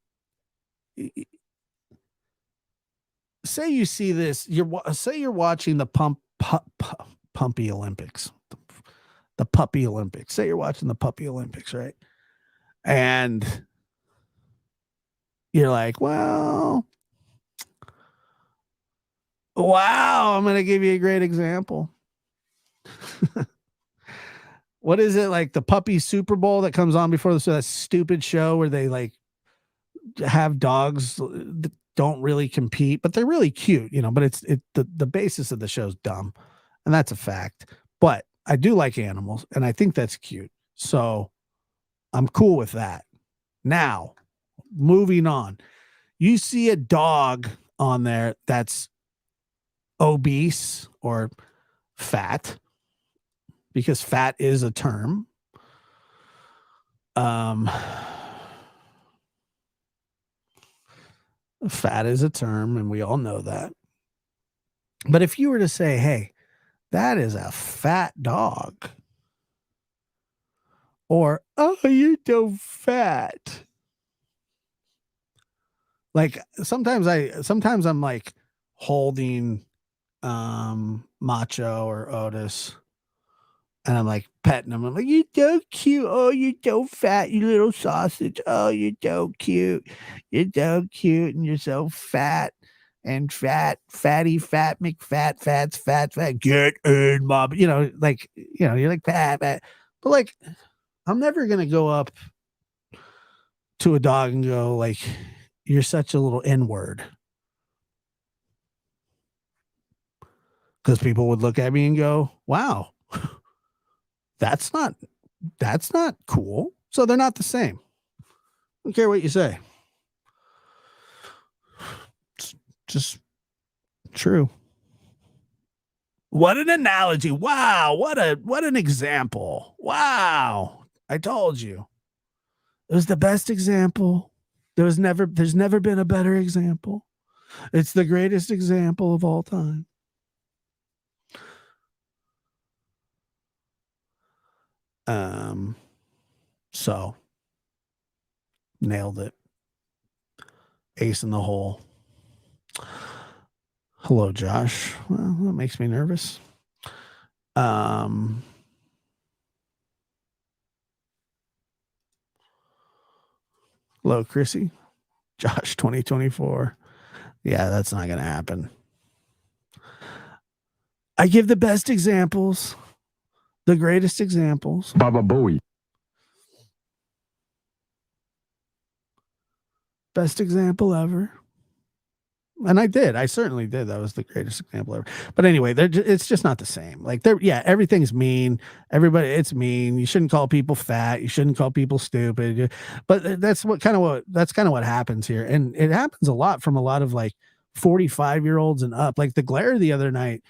say you see this, say you're watching the Pumpy Olympics, the Puppy Olympics. Say you're watching the Puppy Olympics, right? And you're like, well, wow, I'm going to give you a great example. What is it, like the Puppy Super Bowl that comes on before that stupid show where they have dogs that don't really compete, but they're really cute, but the basis of the show is dumb, and that's a fact. But I do like animals, and I think that's cute. So I'm cool with that. Now, moving on. You see a dog on there that's obese or fat, because fat is a term. Fat is a term, and we all know that. But if you were to say, hey, that is a fat dog, or, oh, you're so fat. Like sometimes I'm like holding Macho or Otis, and I'm like petting him. I'm like, you're so cute. Oh, you're so fat, you little sausage. Oh, you're so cute. You're so cute, and you're so fat. And fatty, fat, McFat, fat, get in, mom. You know, like, you know, you're like fat. But like, I'm never gonna go up to a dog and go like, you're such a little N-word. Because people would look at me and go, wow, that's not cool. So they're not the same. I don't care what you say. It's just true. What an analogy. Wow. What an example. Wow. I told you. It was the best example. There's never been a better example. It's the greatest example of all time. So nailed it. Ace in the hole. Hello, Josh. Well, that makes me nervous. Hello, Chrissy. Josh 2024. Yeah, that's not going to happen. I give the best examples, the greatest examples. Baba Booey. Best example ever. And I certainly did. That was the greatest example ever. But anyway, it's just not the same. Like everything's mean. Everybody, it's mean. You shouldn't call people fat. You shouldn't call people stupid. But that's kind of what happens here. And it happens a lot from a lot of like 45-year-olds and up. Like the glare the other night.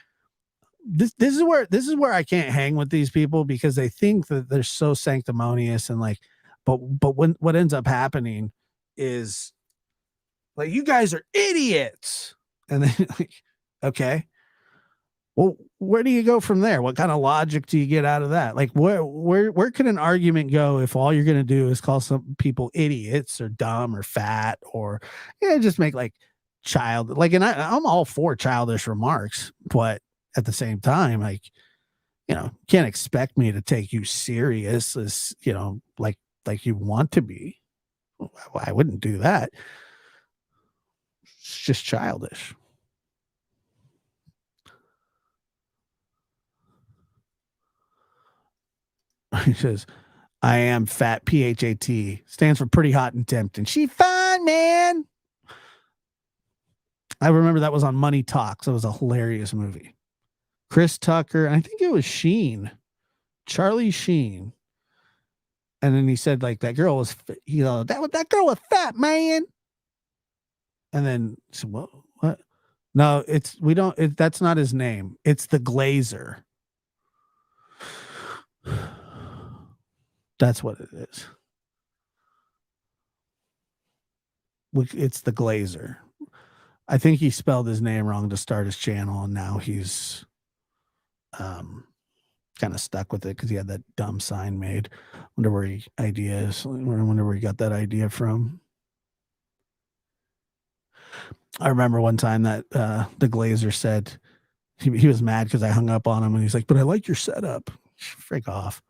This is where I can't hang with these people, because they think that they're so sanctimonious and like, but when what ends up happening is, like, you guys are idiots. And then, like, okay, well, where do you go from there? What kind of logic do you get out of that? Like, where can an argument go if all you're going to do is call some people idiots or dumb or fat, or just make like and I'm all for childish remarks, but at the same time, like, can't expect me to take you serious as, like you want to be. I wouldn't do that. It's just childish. He says, I am fat, PHAT. Stands for pretty hot and tempting. She fine, man. I remember that was on Money Talks. It was a hilarious movie. Chris Tucker, and I think it was Sheen. Charlie Sheen. And then he said, like, that girl was, that girl was fat, man. And then, so what? No, that's not his name. It's the Glazer. That's what it is. It's the Glazer. I think he spelled his name wrong to start his channel, and now he's kind of stuck with it because he had that dumb sign made. Wonder where he got that idea from. I remember one time that the Glazer said he was mad because I hung up on him, and he's like, but I like your setup. Freak off.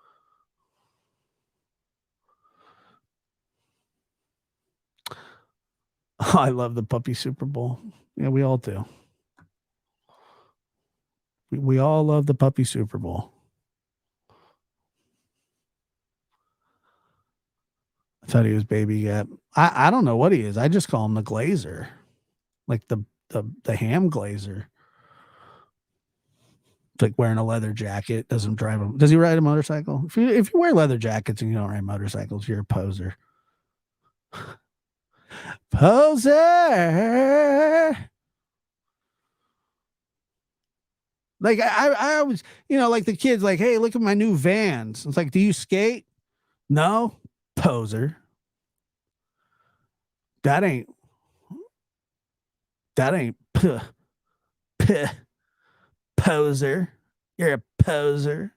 Oh, I love the puppy Super Bowl. Yeah, we all do. We all love the puppy Super Bowl. I thought he was Baby Gap. I don't know what he is. I just call him the Glazer, like the ham glazer. It's like wearing a leather jacket. Doesn't drive him. Does he ride a motorcycle? If you wear leather jackets and you don't ride motorcycles, you're a poser. Poser. Like I always, like the kids, like, hey, look at my new Vans. It's like, do you skate? No, poser. That ain't p- poser. You're a poser.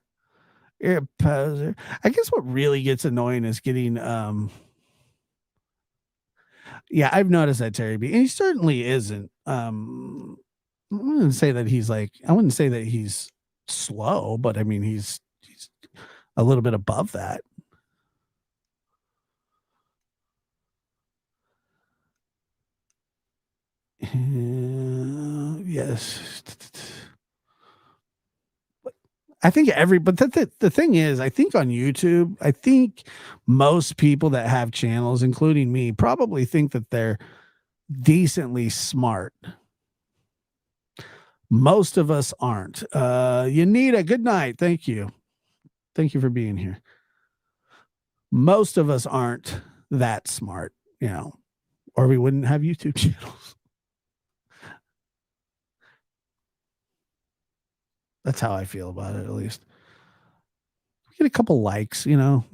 You're a poser. I guess what really gets annoying is getting yeah, I've noticed that Terry B. And he certainly isn't. I wouldn't say that he's slow, but I mean he's a little bit above that. Yes. I think but the thing is, I think on YouTube, I think most people that have channels, including me, probably think that they're decently smart. Most of us aren't. Yanita, good night. Thank you. Thank you for being here. Most of us aren't that smart, or we wouldn't have YouTube channels. That's how I feel about it, at least. We get a couple likes, when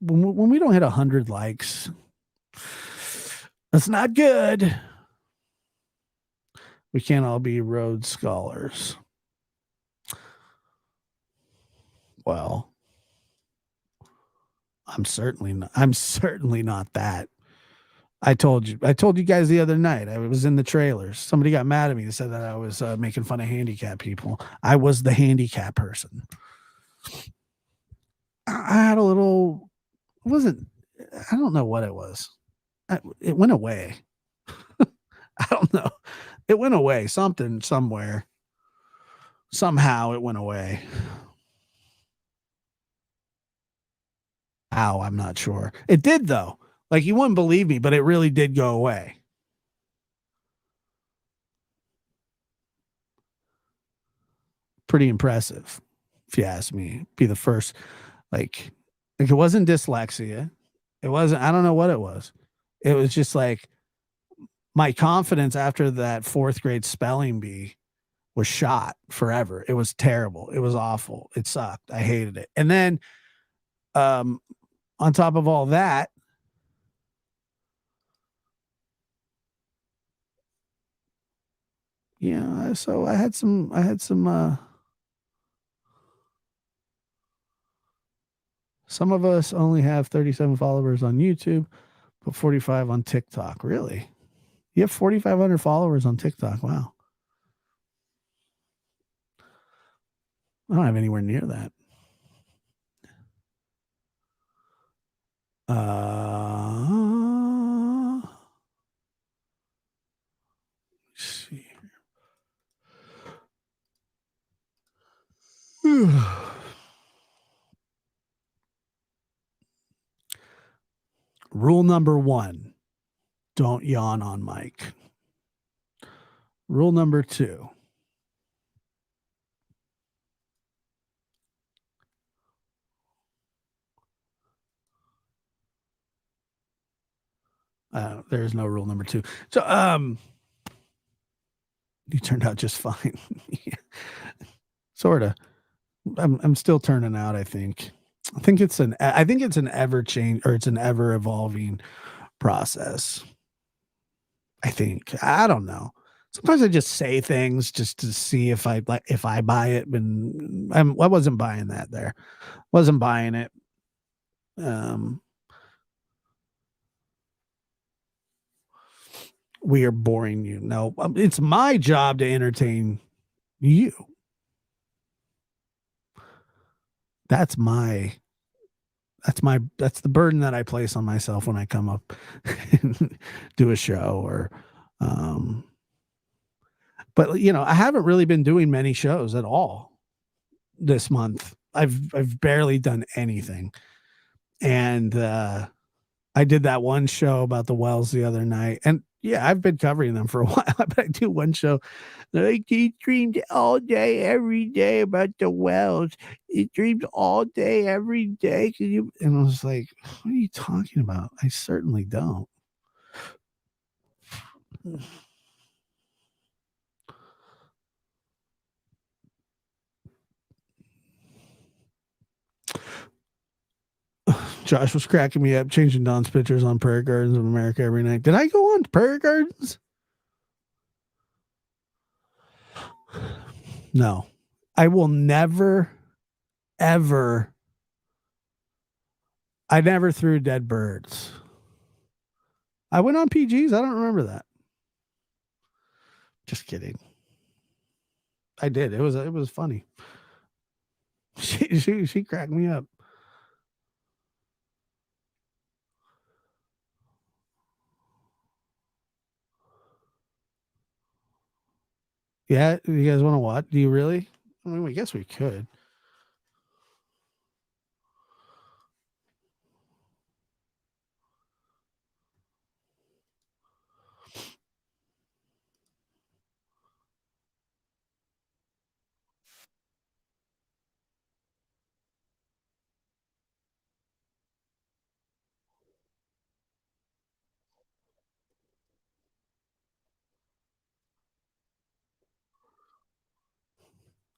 we don't hit 100 likes, that's not good. We can't all be Rhodes Scholars. Well, I'm certainly not that. I told you guys the other night, I was in the trailers. Somebody got mad at me and said that I was making fun of handicap people. I was the handicap person. I had a little, I don't know what it was. It went away. I don't know. It went away. Something, somewhere. Somehow it went away. How? I'm not sure. It did, though. Like, you wouldn't believe me, but it really did go away. Pretty impressive, if you ask me. Be the first, like it wasn't dyslexia. It wasn't, I don't know what it was. It was just like my confidence after that fourth grade spelling bee was shot forever. It was terrible. It was awful. It sucked. I hated it. And then on top of all that, so I had some some of us only have 37 followers on YouTube, but 45 on TikTok. Really? You have 4,500 followers on TikTok. Wow. I don't have anywhere near that. Let's see. Rule number 1, don't yawn on mic. Rule number 2, there's no rule number 2. So, you turned out just fine. Sort of. I'm still turning out, I think. I think it's an ever change, or it's an ever evolving process. I think. I don't know. Sometimes I just say things just to see if I buy it, and I wasn't buying that there. Wasn't buying it. We are boring you. No, it's my job to entertain you. That's the burden that I place on myself when I come up and do a show, or but I haven't really been doing many shows at all this month. I've barely done anything. And I did that one show about the wells the other night, and yeah, I've been covering them for a while, but I do one show. Like, he dreamed all day, every day about the wells. He dreamed all day, every day. And I was like, what are you talking about? I certainly don't. Josh was cracking me up, changing Don's pictures on Prairie Gardens of America every night. Did I go on Prairie Gardens? No. I will never, ever. I never threw dead birds. I went on PGs. I don't remember that. Just kidding. I did. It was funny. She cracked me up. Yeah, you guys want to watch? Do you really? I mean, I guess we could.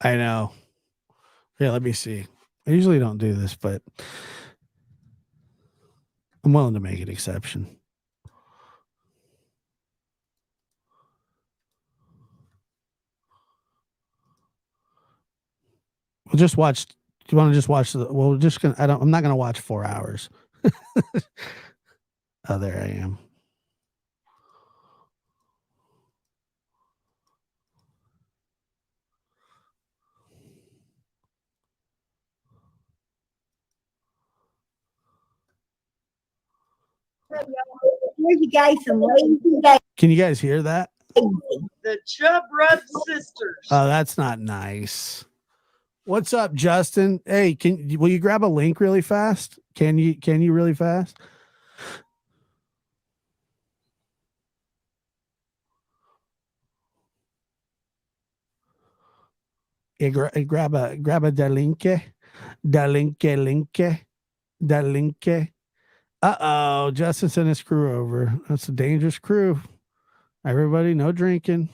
I know. Yeah, let me see. I usually don't do this, but I'm willing to make an exception. We'll just watch. Do you want to just watch the? Well, we're just gonna. I'm not gonna watch 4 hours. Oh, there I am. You guys some lazy guys. Can you guys hear that? The Chub Rub Sisters. Oh, that's not nice. What's up, Justin? Hey, will you grab a link really fast? Can you really fast? Yeah, grab a da link. Uh-oh, Justin sent his crew over. That's a dangerous crew. Everybody, no drinking.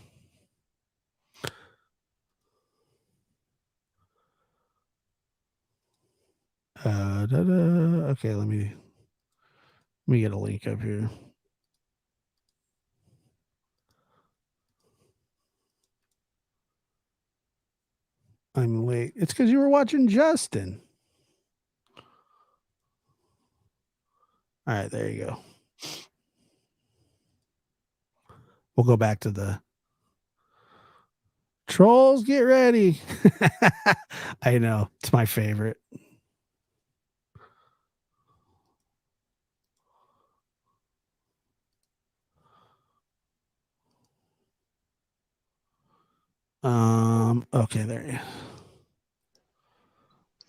Okay, let me get a link up here. I'm late. It's because you were watching Justin. All right, there you go. We'll go back to the trolls. Get ready. I know. It's my favorite. Okay, there you go.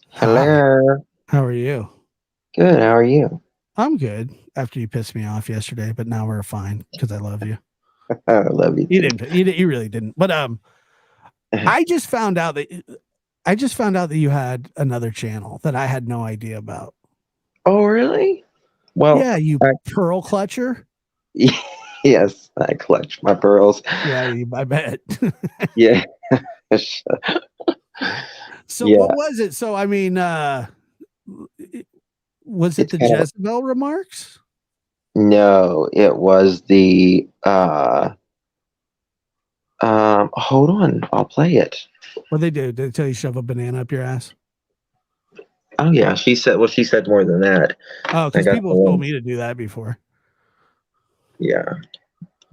Hello. Hi. How are you? Good. How are you? I'm good. After you pissed me off yesterday, but now we're fine because I love you. I love you. You didn't. You really didn't. But I just found out that you had another channel that I had no idea about. Oh, really? Well, yeah, you pearl clutcher. Yes, I clutch my pearls. Yeah, I bet. Yeah. So Yeah. what was it? So I mean, was it the Jezebel remarks? No, it was the hold on, I'll play it. What they do? Did they tell you shove a banana up your ass? Oh yeah, she said more than that. Oh, because people have told me to do that before. Yeah.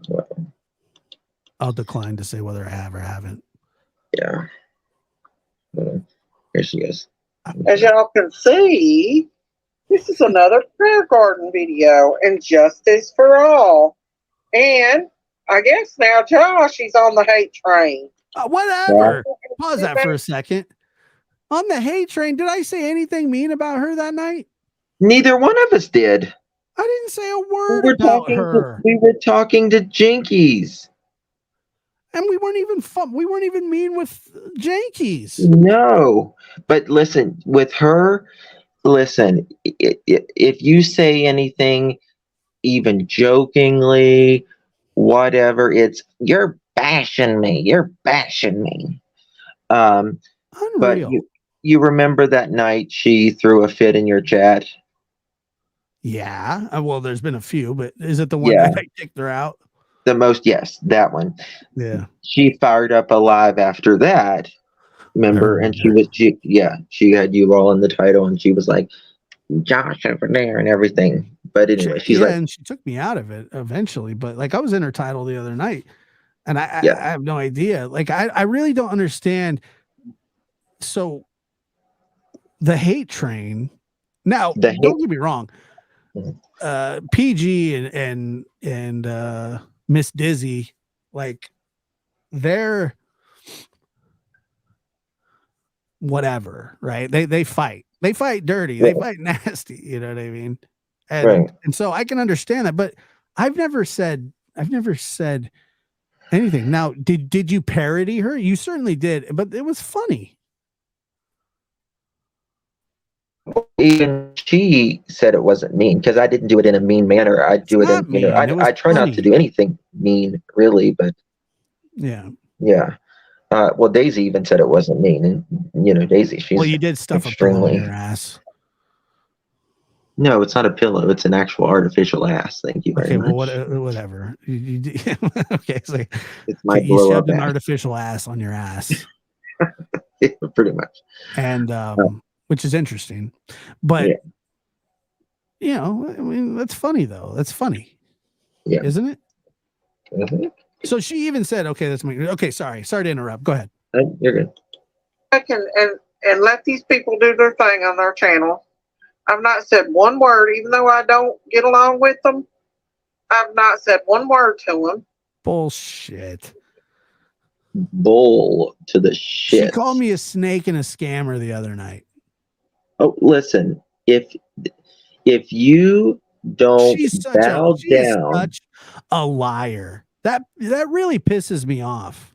Well, I'll decline to say whether I have or haven't. Yeah. Well, here she goes. As y'all can see, this is another prayer garden video and justice for all. And I guess now Josh, he's on the hate train. Whatever. Yeah. Pause that for a second. On the hate train, did I say anything mean about her that night? Neither one of us did. I didn't say a word about her. We were talking to Jinkies. And we weren't even mean with Jankies. No, but listen, with her, if you say anything, even jokingly, whatever, you're bashing me. You're bashing me. Unreal. But you remember that night she threw a fit in your chat? Yeah. Well, there's been a few, but is it the one Yeah. that I kicked her out? The most, yes, that one. Yeah. She fired up a live after that. Remember? And remember. she had you all in the title, and she was like, Josh over there and everything. But anyway, she's Yeah, like, and she took me out of it eventually. But like I was in her title the other night, and I yeah, have no idea. Like I really don't understand. So the hate train. Now, the hate. don't get me wrong. Mhm. PG and Miss Dizzy, like they're whatever, right? They fight. They fight dirty. They fight nasty. You know what I mean? Right. And so I can understand that, but I've never said anything. Now, did you parody her? You certainly did, but it was funny. Even she said it wasn't mean because I didn't do it in a mean manner. I do it in, Not mean. It was I try not to funny. do anything mean, really, but Yeah. yeah. Well, Daisy even said it wasn't mean, and Daisy, she's Well, you did stuff a pillow in your ass. No, it's not a pillow. It's an actual artificial ass. Thank you very Okay, much. well, whatever. Okay, so It's my you blow up shoved an ass. artificial ass on your ass, Pretty much. and which is interesting, but Yeah. I mean, that's funny though. That's funny, Yeah. isn't it? Mhm. So she even said, "Okay, that's my okay." Sorry to interrupt. Go ahead. You're good. I can and let these people do their thing on their channel. I've not said one word, even though I don't get along with them. I've not said one word to them. Bullshit. Bull to the shit. She called me a snake and a scammer the other night. Oh, listen. If you don't She's bow is down, such a liar. That really pisses me off.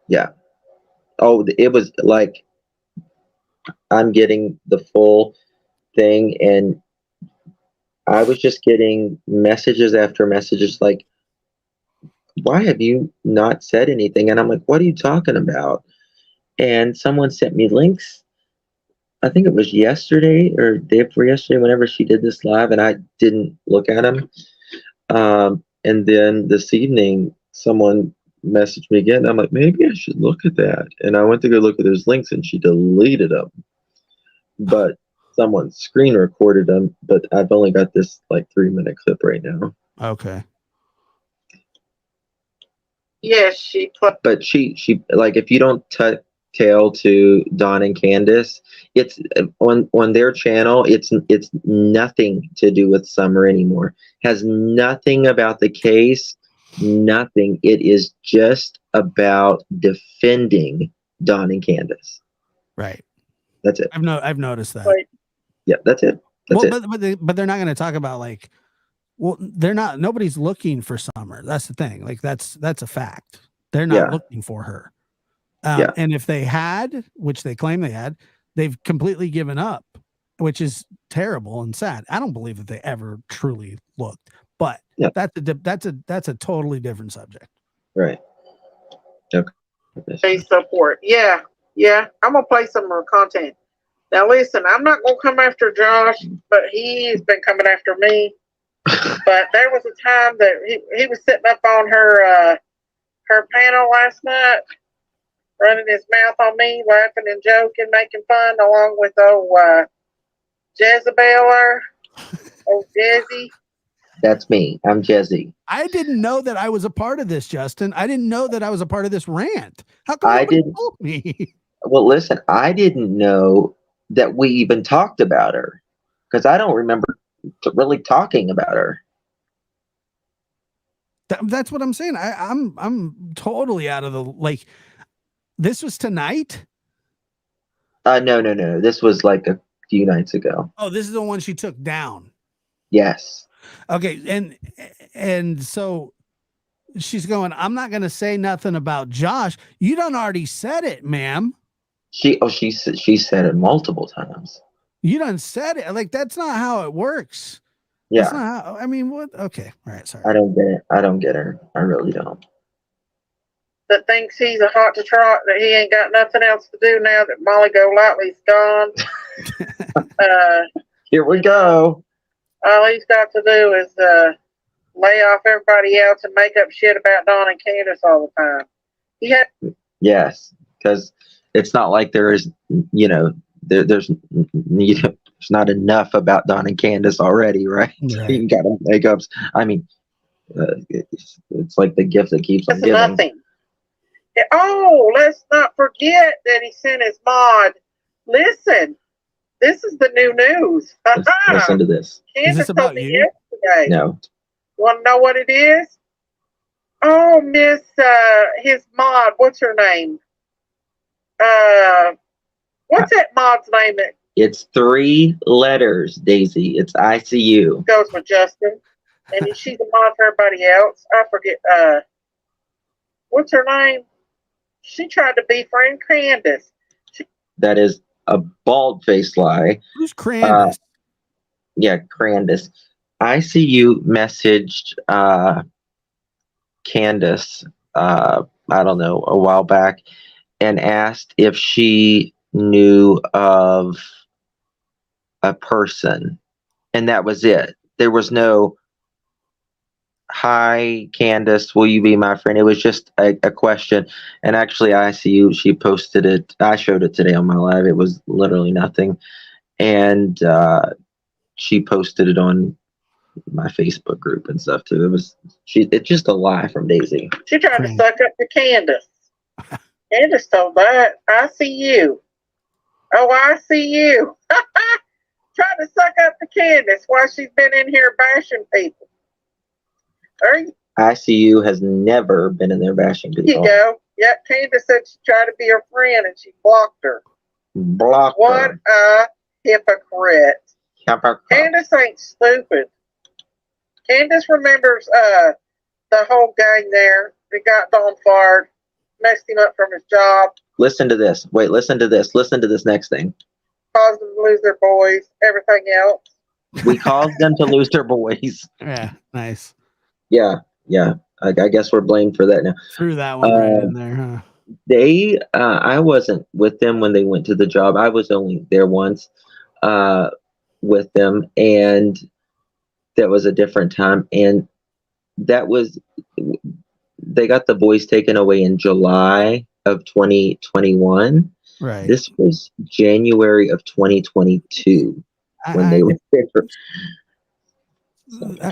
yeah. Oh, it was like I'm getting the full thing, and I was just getting messages after messages like, why have you not said anything? And I'm like, what are you talking about? And someone sent me links. I think it was yesterday or day before yesterday, whenever she did this live, and I didn't look at them. And then this evening, someone messaged me again. I'm like, maybe I should look at that. And I went to go look at those links, and she deleted them. But someone screen recorded them. But I've only got this like 3-minute clip right now. Okay. Yes, she put. But she like, if you don't tail to Don and Candace, it's on their channel. It's nothing to do with Summer anymore. Has nothing about the case. Nothing. It is just about defending Don and Candace. Right. That's it. I've noticed that. Right. Yeah, that's it. That's it. But they're not going to talk about like. Well, they're not. Nobody's looking for Summer. That's the thing. Like that's a fact. They're not looking for her. And if they had, which they claim they had, they've completely given up, which is terrible and sad. I don't believe that they ever truly looked. But that's a totally different subject. Right. Okay. They support. Yeah. I'm gonna play some more content. Now listen, I'm not gonna come after Josh, but he's been coming after me. But there was a time that he was sitting up on her panel last night, running his mouth on me, laughing and joking, making fun, along with Jezebel, old Jezzy. That's me. I'm Jezzy. I didn't know that I was a part of this, Justin. I didn't know that I was a part of this rant. How come nobody told me? Well, listen, I didn't know that we even talked about her because I don't remember really talking about her. That's what I'm saying. I'm totally out of the like. This was tonight. No. This was like a few nights ago. Oh, this is the one she took down. Yes. Okay, and so she's going, I'm not going to say nothing about Josh. You done already said it, ma'am. She said it multiple times. You done said it. Like, that's not how it works. Yeah. That's not how, I mean, what? Okay. All right. Sorry. I don't get it. I don't get her. I really don't. That thinks he's a hot to trot, that he ain't got nothing else to do now that Molly Golightly's gone. Here we go. All he's got to do is lay off everybody else and make up shit about Dawn and Candace all the time. He had Yes, because it's not like there's there's not enough about Don and Candace already, right? Right. You got to make up. I mean, it's like the gift that keeps on that's giving. nothing. Oh, let's not forget that he sent his mod. Listen, this is the new news. Listen to this. Candace this about told me you? yesterday. No, Want to know what it is? Oh, Miss, his mod, what's her name? What's that mod's name that it's 3 letters, Daisy. It's ICU. goes with Justin? And she's a mod for everybody else. I forget, what's her name? She tried to befriend Candace. That is a bald-faced lie. Who's Crandis? Yeah, Candace. ICU messaged Candace, I don't know, a while back, and asked if she knew of a person, and that was it. There was no, "Hi, Candace, will you be my friend?" It was just a question. And actually, ICU, she posted it. I showed it today on my live. It was literally nothing. And she posted it on my Facebook group and stuff too. It's just a lie from Daisy. She tried to suck up to Candace. Candace told that, I see you. Oh, I see you. Trying to suck up to Candace while she's been in here bashing people. There ICU has never been in there bashing people. you go. Yep, Candace said she tried to be her friend and she blocked her. Block What her. a hypocrite. Candace ain't stupid. Candace remembers the whole gang there. They got Don fired, messed him up from his job, Listen to this. Wait, listen to this. Listen to this next thing. caused them to lose their boys, everything else. We caused them to lose their boys. Yeah, nice. Yeah. I guess we're blamed for that now. Threw that one right in there, huh? I wasn't with them when they went to the job. I was only there once with them, and that was a different time. And that was, they got the boys taken away in July of 2021. Right. This was January of 2022 when they were there.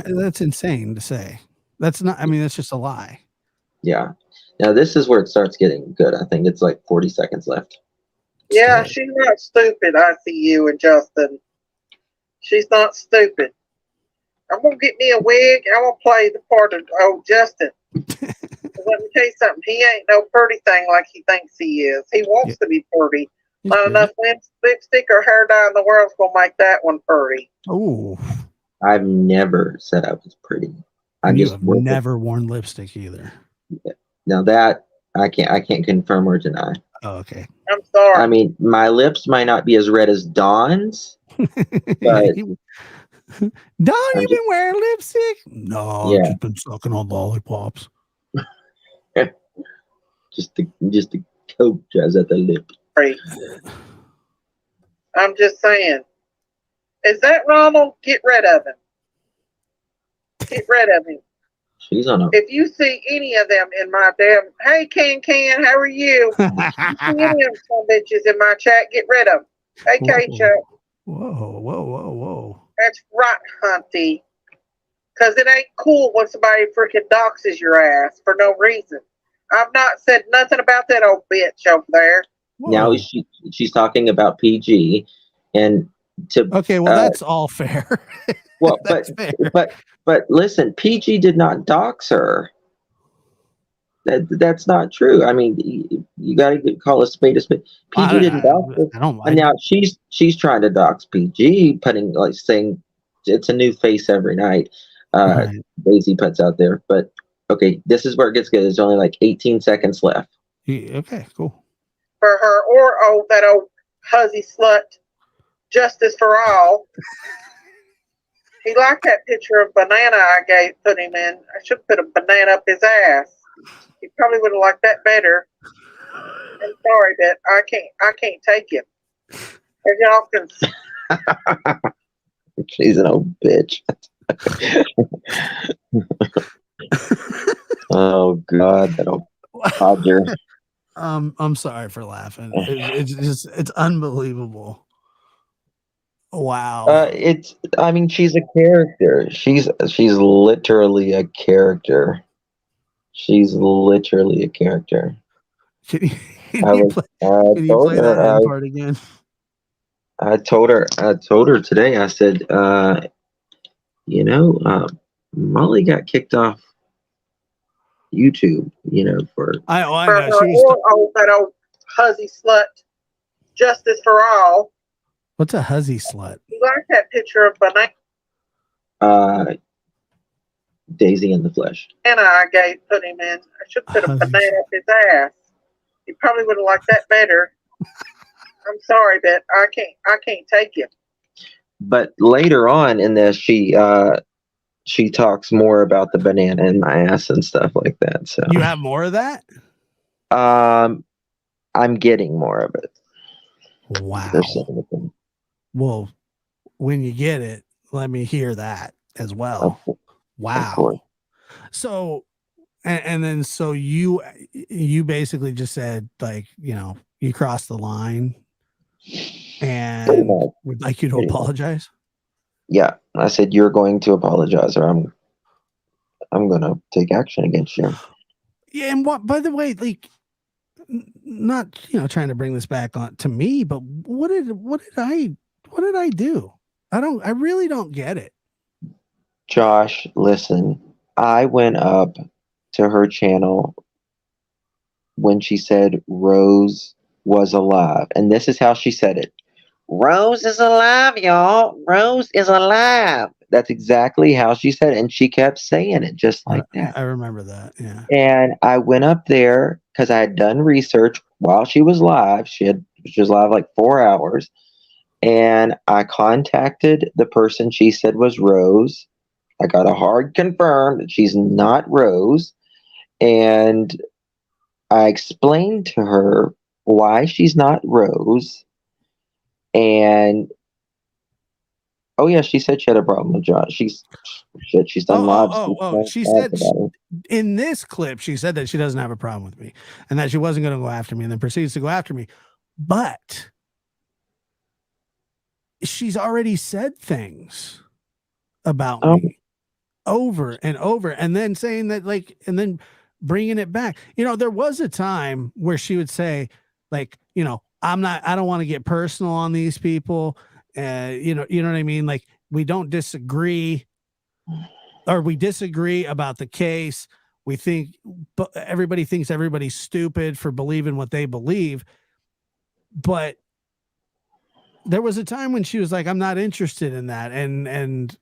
That's insane to say. That's not, I mean, that's just a lie. Yeah. Now this is where it starts getting good. I think it's like 40 seconds left. Yeah, she's not stupid. I see you and Justin. She's not stupid. I'm gonna get me a wig. I'm gonna play the part of old Justin. Let me tell you something. He ain't no pretty thing like he thinks he is. He wants to be pretty. Not enough lipstick or hair dye in the world's gonna make that one pretty. Oh, I've never said I was pretty. I you just have never worn lipstick either. Now that I can't confirm or deny. Oh, okay. I'm sorry. I mean, my lips might not be as red as Dawn's, but Don, you been wearing lipstick? No, Yeah. I've just been sucking on lollipops. just to coat jazz at the lip. I'm just saying. Is that Ronald? Get rid of him. Get rid of him. She's on a. If you see any of them in my damn, hey Can, how are you? You see any of them some bitches in my chat? Get rid of them. Hey K-Chuck. Whoa. That's right, Hunty. Because it ain't cool when somebody freaking doxes your ass for no reason. I've not said nothing about that old bitch over there. Whoa. Now she's talking about PG, and to okay, well that's all fair. Well, that's fair. but listen, PG did not dox her. That's not true. I mean, you got to call a spade a spade. PG didn't dox her. I don't like. And now she's trying to dox PG, saying it's a new face every night. Right. Daisy puts out there, but okay, this is where it gets good. There's only like 18 seconds left. Okay, cool. For her or that old huzzy slut, Justice for All. He liked that picture of banana I put him in. I should put a banana up his ass. He probably would have liked that better. I'm sorry, but I can't take him. As y'all can She's an old bitch. Oh God, that old codger. I'm sorry for laughing. It's unbelievable. Wow. I mean, she's a character. She's literally a character. She's literally a character. Can you, I was, I can you told play that her, end part again? I told her today, I said, you know, Molly got kicked off YouTube, I For know her she was. that old huzzy slut, Justice for All. What's a huzzy slut? You like that picture of Banana Daisy in the flesh. I put him in? I should put a Huzzy banana up his ass. He probably would have liked that better. I'm sorry, but I can't take it. But later on in this, she talks more about the banana in my ass and stuff like that. So You have more of that? I'm getting more of it. Wow. Well, when you get it, let me hear that as well. Wow. So, and then so you basically just said, like, you crossed the line and would like you to apologize. Yeah, I said you're going to apologize, or I'm going to take action against you. Yeah, and what? By the way, like, not trying to bring this back on to me, but what did I do? I really don't get it. Josh, listen, I went up to her channel when she said Rose was alive, and this is how she said it. Rose is alive, y'all. Rose is alive. That's exactly how she said it, and she kept saying it just like that. I remember that, yeah. And I went up there because I had done research while she was live. She was live like 4 hours. And I contacted the person she said was Rose. I got a hard confirm that she's not Rose. And I explained to her why she's not Rose. And oh yeah, she said she had a problem with Josh. She's done lives. She said in this clip, she said that she doesn't have a problem with me and that she wasn't going to go after me, and then proceeds to go after me. But she's already said things about me over and over, and then saying that, like, and then bringing it back. There was a time where she would say, like, I don't want to get personal on these people. You know what I mean? Like, we don't disagree, or we disagree about the case. We think, but everybody thinks everybody's stupid for believing what they believe. But there was a time when she was like, I'm not interested in that. And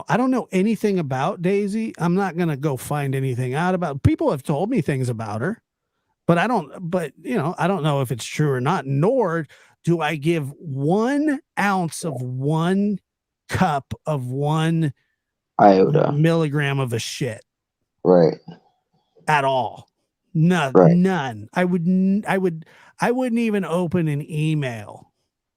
I don't know anything about Daisy. I'm not going to go find anything out about. People have told me things about her, but I don't know if it's true or not, nor do I give 1 ounce of 1 cup of 1 iota milligram of a shit. Right. At all. None. Right. None. I wouldn't even open an email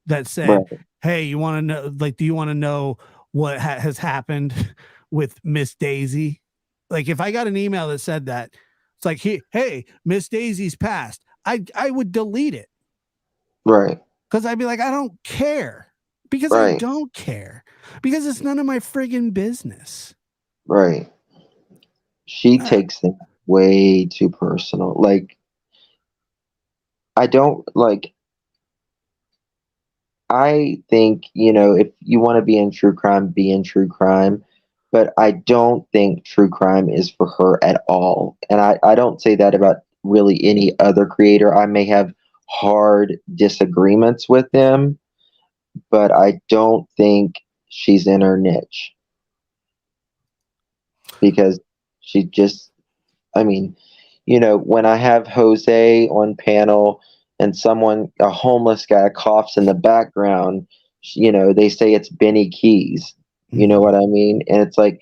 that said, hey, you want to know, like, do you want to know what has happened with Miss Daisy? Like, if I got an email that said that, it's like, hey, Miss Daisy's passed, I would delete it. Right. Because I'd be like, I don't care. Because right. I don't care. Because it's none of my friggin' business. Right. She takes things way too personal. Like, I don't, like, I think, if you want to be in true crime, be in true crime. But I don't think true crime is for her at all. And I don't say that about really any other creator. I may have hard disagreements with them, but I don't think she's in her niche. Because she just, I mean, when I have Jose on panel and a homeless guy coughs in the background, they say it's Benny Keys. You know what I mean? And it's like,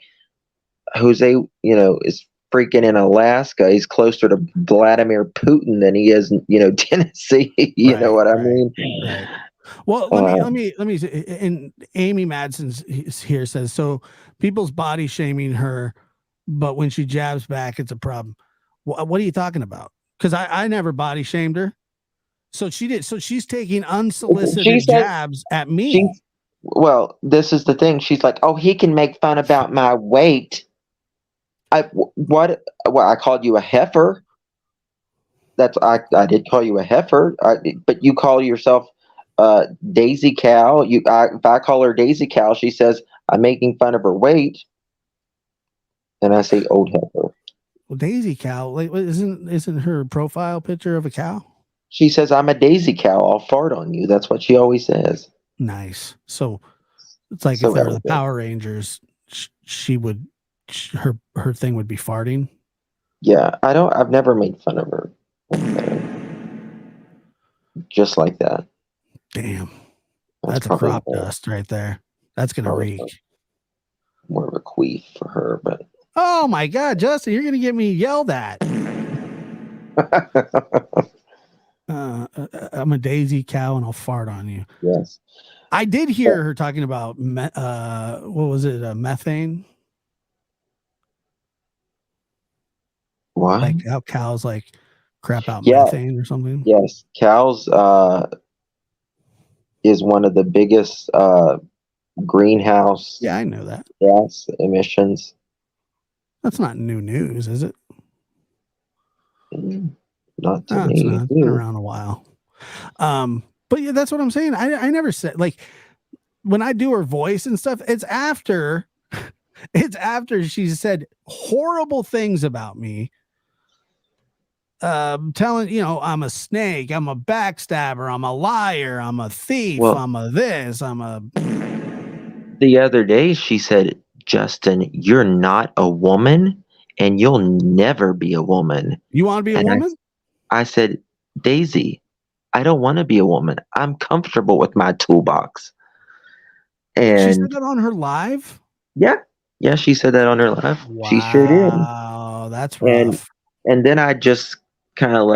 Jose, is freaking in Alaska. He's closer to Vladimir Putin than he is, Tennessee. You know what I mean? Right. Well, Uh, let me say, and Amy Madsen's here says so. People's body shaming her, but when she jabs back, it's a problem. What are you talking about? Because I never body shamed her. So she did. So she's taking she unsolicited said jabs at she. me. Well, this is the thing. She's like, "Oh, he can make fun about my weight." What? Well, I called you a heifer. I did call you a heifer. But you call yourself Daisy Cow. If I call her Daisy Cow, she says I'm making fun of her weight, and I say old heifer. Well, Daisy Cow, like, isn't her profile picture of a cow? She says I'm a Daisy Cow. I'll fart on you. That's what she always says. Nice. So it's like if So there that were was the it. Power Rangers, she would her thing would be farting. Yeah, I don't. I've never made fun of her. Just like that. Damn, That's that's a probably crop dust right there. That's gonna probably reek. more of a queef for her, but Oh my God, Justin, you're gonna get me yelled at. I'm a Daisy Cow and I'll fart on you. yes. I did hear her talking about what was it, methane? What? Like how cows like crap out Yeah. methane or something. Yes. Cows is one of the biggest greenhouse Yeah, I know that. gas emissions. That's not new news, is it? Not to No, it's me. not. It's been around a while. But yeah, that's what I'm saying. I never said, like, when I do her voice and stuff, it's after she said horrible things about me. Telling, I'm a snake, I'm a backstabber, I'm a liar, I'm a thief, Well, I'm a this, I'm a the other day she said, Justin, you're not a woman and you'll never be a woman. you want to be a And woman? I said, Daisy, I don't want to be a woman. I'm comfortable with my toolbox. She said And that on her live. yeah, she said that on her live. She sure did. Wow, that's And rough. and then I just kind of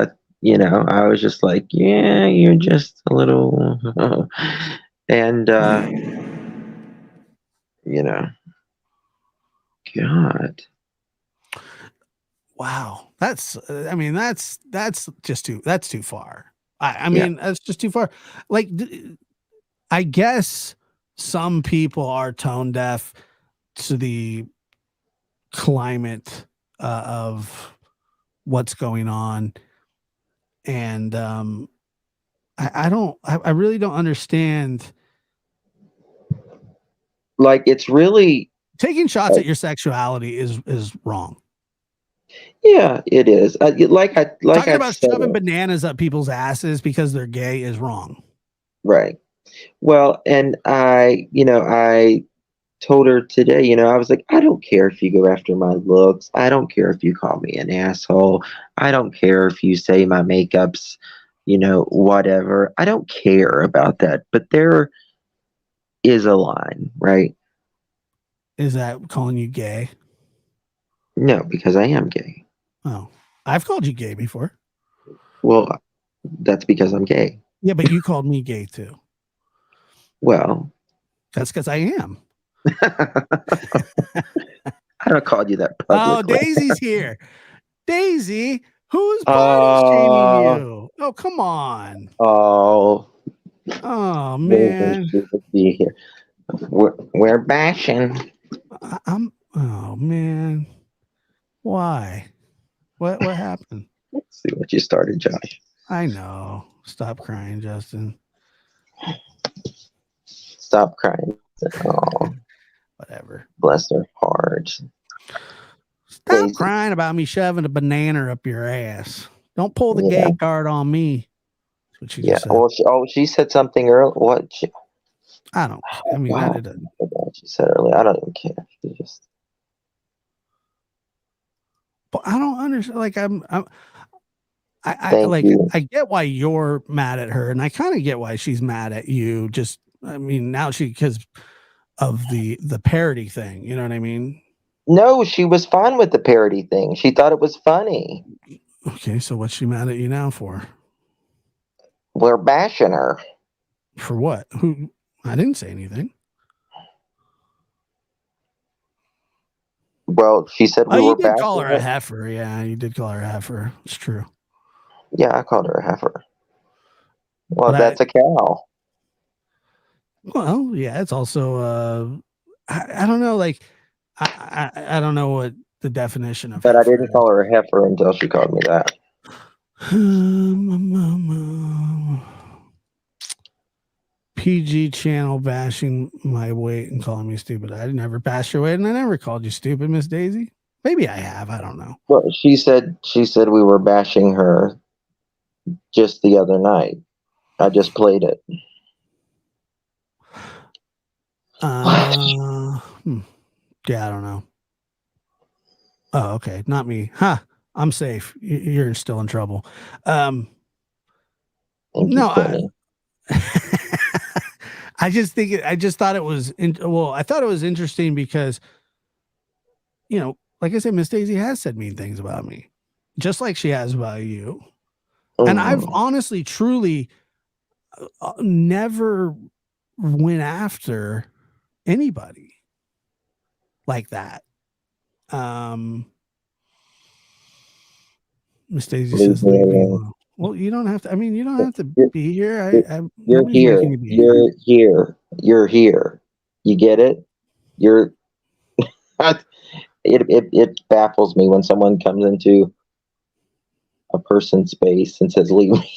I was just like, yeah, you're just a little, and you know, God, Wow, that's that's just that's too far. I yeah, mean, that's just too far. Like, I guess some people are tone deaf to the climate of what's going on, and I really don't understand like it's really, taking shots at your sexuality is wrong. yeah, it is. Like Talking I about said, shoving bananas up people's asses because they're gay is wrong. right. Well, and I told her today, I was like, I don't care if you go after my looks. I don't care if you call me an asshole. I don't care if you say my makeup's, whatever. I don't care about that. But there is a line, right? Is that calling you gay? No, because I am gay. Oh, I've called you gay before. Well, that's because I'm gay. Yeah, but you called me gay too. Well, That's because I am. I don't call you that Oh, publicly. Daisy's here. Daisy, who's body shaming you? Oh, come on. Oh, Oh maybe man. she would be here. We're bashing. Oh man. Why? What happened? Let's see what you started, Josh. I know. Stop crying, Justin. Stop crying. Oh, Whatever. bless their hearts. Stop Daisy. crying about me shoving a banana up your ass. Don't pull the Yeah. gay card on me. That's what she Yeah. just said. Well, she said something earlier. What? I don't. I mean, Wow. that doesn't. She said earlier. I don't even care. She just. But I don't understand. Like Thank you. I get why you're mad at her, and I kind of get why she's mad at you. Just, I mean, now because of the parody thing. You know what I mean? No, she was fine with the parody thing. She thought it was funny. Okay, so what's she mad at you now for? We're bashing her. For what? Who? I didn't say anything. Well, she said Oh, we you were did call bashing her a her. heifer. Yeah, you did call her a heifer. It's true. Yeah, I called her a heifer. Well, But that's a cow. well, yeah, it's also I don't know, like I don't know what the definition of But I heifer didn't call her a heifer until she called me that. is. PG channel bashing my weight and calling me stupid. I never bashed your weight, and I never called you stupid, Miss Daisy. Maybe I have. I don't know. Well, she said we were bashing her just the other night. I just played it. Yeah, I don't know. Oh, okay. Not me. I'm safe. You're still in trouble. Thank No, you, Penny. I just thought it was I thought it was interesting because, like I said, Miss Daisy has said mean things about me, just like she has about you. And I've honestly, truly never went after anybody like that. Miss Daisy Leave says, me "Leave me alone. alone." Well, you don't have to. I mean, you don't have to You're- be here. You're Nobody's here. making you be here. You're here. You're here. You get it? You're. It baffles me when someone comes into a person's space and says, "Leave me."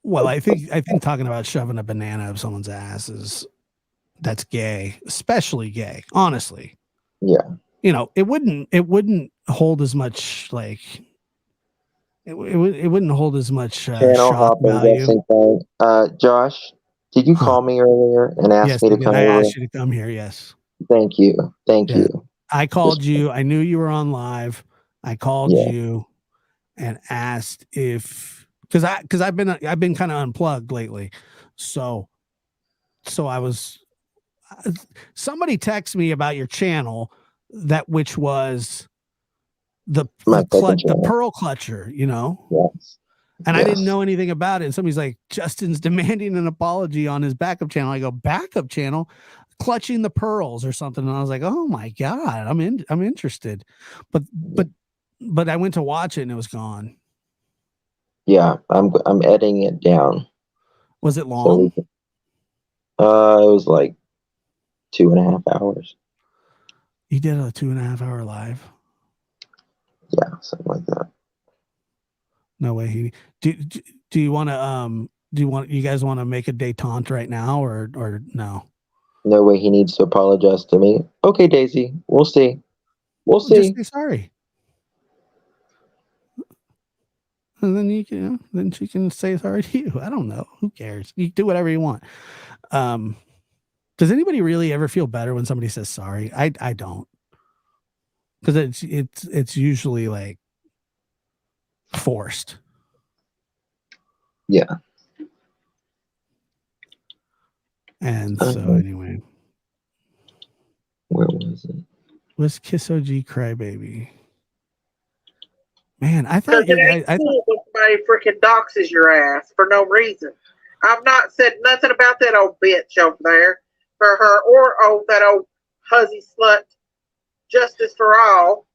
Well, I think talking about shoving a banana up someone's ass that's gay, especially gay. Honestly, Yeah. it wouldn't hold as much like it wouldn't hold as much Channel shock hopping, value. guessing thing. Josh, did you call me earlier and ask Yes, me I to did. come I over? asked you to come here. Yes. Thank you. Thank Yeah. you. I called you. I knew you were on live. I called Yeah. you and asked if because I've been kind of unplugged lately, so I was somebody texted me about your channel which was the My second the channel. pearl clutcher, Yes. and I didn't Yes. know anything about it. And somebody's like, Justin's demanding an apology on his backup channel. I go, backup channel, clutching the pearls or something. And I was like, oh my God, I'm interested. But I went to watch it and it was gone. Yeah, I'm editing it down. Was it long? So it was like 2.5 hours. You did a 2.5 hour live. Yeah, something like that. No way. Do you want to you guys want to make a detente right now or no? No way he needs to apologize to me. Okay, Daisy, we'll see. We'll Well, just see. say sorry. And then then she can say sorry to you. I don't know. Who cares? You do whatever you want. Does anybody really ever feel better when somebody says sorry? I don't. Because it's usually like forced. Yeah. And so anyway. Where was it? Was Kiss OG Crybaby? Man, I Because thought it ain't cool when somebody freaking doxes your ass for no reason. I've not said nothing about that old bitch over there for her or that old huzzy slut. Justice for all.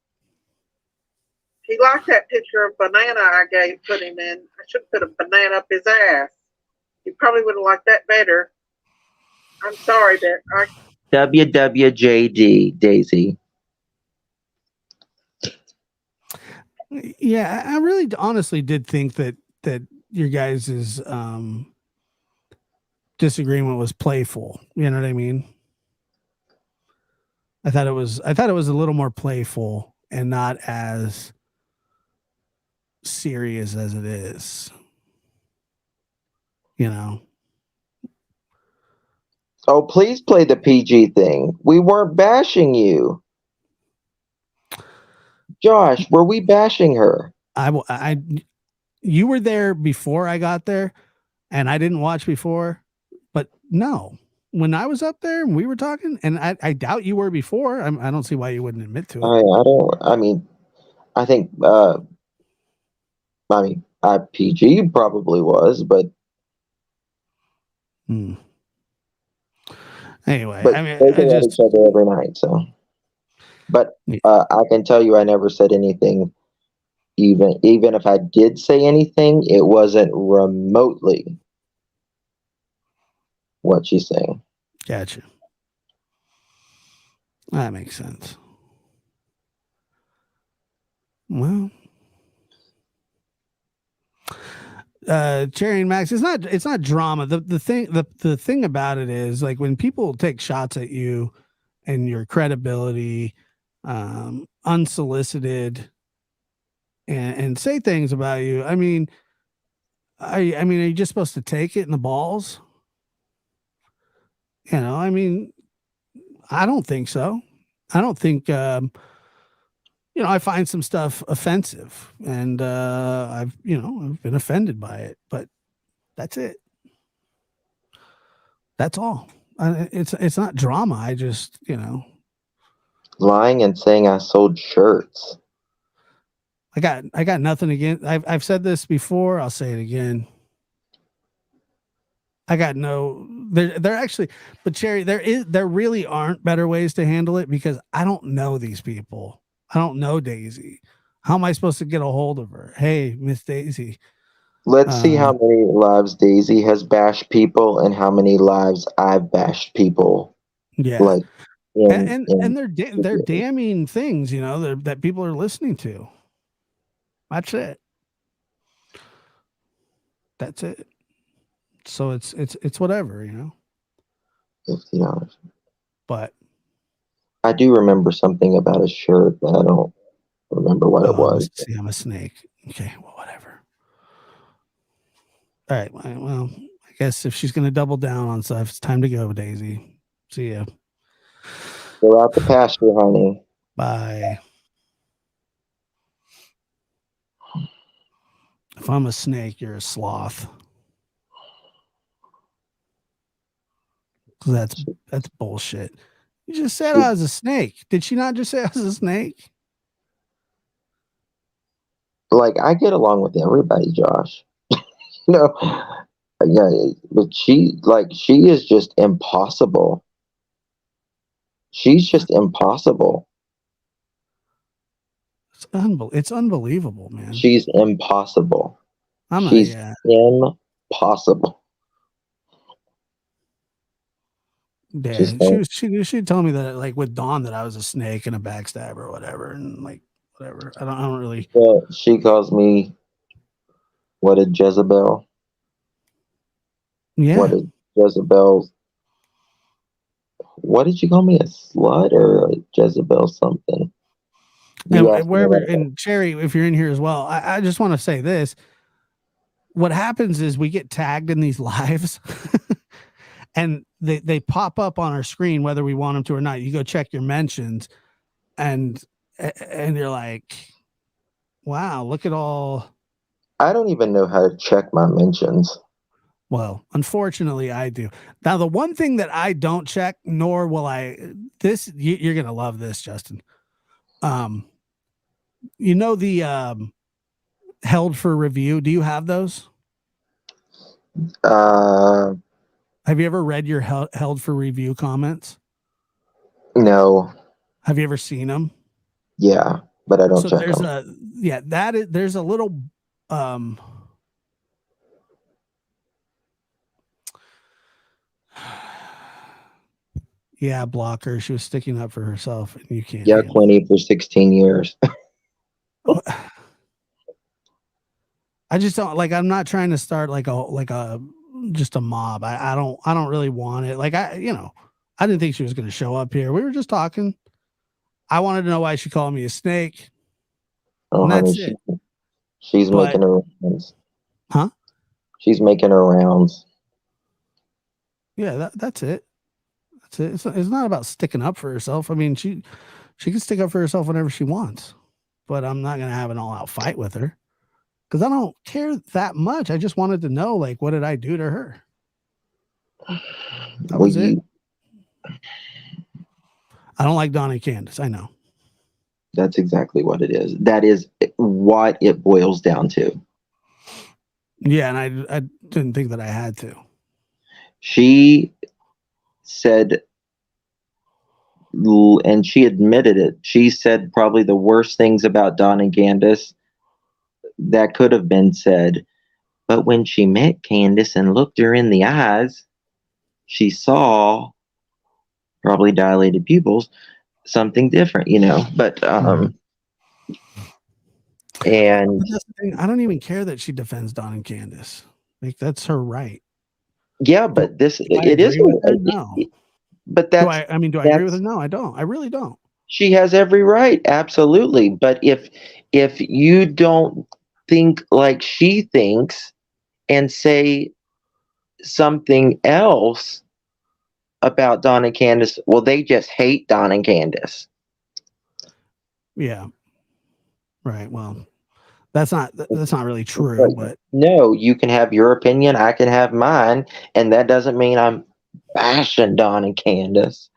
He liked that picture of banana I put him in. I should have put a banana up his ass. He probably would have liked that better. I'm sorry, but WWJD, Daisy. Yeah, I really honestly did think that your guys' disagreement was playful. You know what I mean? I thought it was a little more playful and not as serious as it is. Oh, please play the PG thing. We weren't bashing you. Josh, were we bashing her? You were there before I got there and I didn't watch before, but no, when I was up there and we were talking, and I doubt you were before. I don't see why you wouldn't admit to it. I think PG probably was, but Hmm. Anyway, But I mean, they I go at just each other every night. So, but yeah. I can tell you, I never said anything. Even if I did say anything, it wasn't remotely what she's saying. Gotcha. That makes sense. Well, Cherry and Max, it's not drama. The thing about it is like when people take shots at you and your credibility, unsolicited, and say things about you. I mean, I mean, are you just supposed to take it in the balls? You know, I mean, I don't think so. I don't think you know, I find some stuff offensive, and I've been offended by it, but that's it. That's all. It's not drama. I just, you know, Lying and saying I sold shirts. I got nothing against. I've said this before. I'll say it again. I got no. There actually, but Cherry, there really aren't better ways to handle it because I don't know these people. I don't know Daisy. How am I supposed to get a hold of her? Hey, Miss Daisy. Let's see how Uh, many lives Daisy has bashed people and how many lives I've bashed people. yeah, Like in they're damning things, you know, that people are listening to. That's it. That's it. So it's whatever, you know. $50. But I do remember something about a shirt, but I don't remember what it was. I'm a snake. Okay, well, whatever. All right. Well, I guess if she's gonna double down on stuff, it's time to go, Daisy. See ya. Go out the pasture, honey. Bye. If I'm a snake, you're a sloth. 'Cause that's bullshit. You just said I was a snake. Did she not just say I was a snake? Like I get along with everybody, Josh. You know, yeah, but she is just impossible. She's just impossible. It's unbelievable, man. She's impossible. I'm not. She's Yeah. impossible. Yeah, Just don't. she told me that like with Dawn that I was a snake and a backstabber or whatever, and like whatever. I don't really. Well, she calls me what a Jezebel. Yeah, What a Jezebel. What did you call me? A slut or a Jezebel something? You and asked me wherever what. and Cherry, if you're in here as well, I just want to say this. What happens is we get tagged in these lives, and they pop up on our screen whether we want them to or not. You go check your mentions, and you're like, wow, look at all. I don't even know how to check my mentions. Well, unfortunately, I do. Now, the one thing that I don't check, nor will I, you're gonna love this, Justin. Um, you know the held for review. Do you have those? Uh, Have you ever read your held for review comments? no. Have you ever seen them? Yeah, but I don't So check there's them. there's a little um yeah, blocker. She was sticking up for herself, and you can't Yeah, handle 20 for 16 years. it. I just don't like. I'm not trying to start like a just a mob. I don't really want it. Like I didn't think she was going to show up here. We were just talking. I wanted to know why she called me a snake, Oh, and honey, that's it. she's But making her rounds. huh? She's making her rounds. Yeah, that's it. That's it. It's not about sticking up for herself. I mean, she can stick up for herself whenever she wants, but I'm not going to have an all out fight with her because I don't care that much. I just wanted to know, like, what did I do to her? That Well, was it. I don't like Donnie Candace. I know. that's exactly what it is. That is what it boils down to. Yeah, and I didn't think that I had to. She said, and she admitted it. She said probably the worst things about Don and Candace that could have been said. But when she met Candace and looked her in the eyes, she saw, probably dilated pupils, something different, But and But that's the thing. I don't even care that she defends Don and Candace. Like, that's her right. yeah, but Do I agree with her? No. But Do that's I mean, do I agree with her? No, I don't. I really don't. she has every right, absolutely. But if you don't think like she thinks and say something else about Don and Candace, well, they just hate Don and Candace. Yeah. Right. Well, that's not really true, but No, you can have your opinion, I can have mine, and that doesn't mean I'm bashing Don and Candace.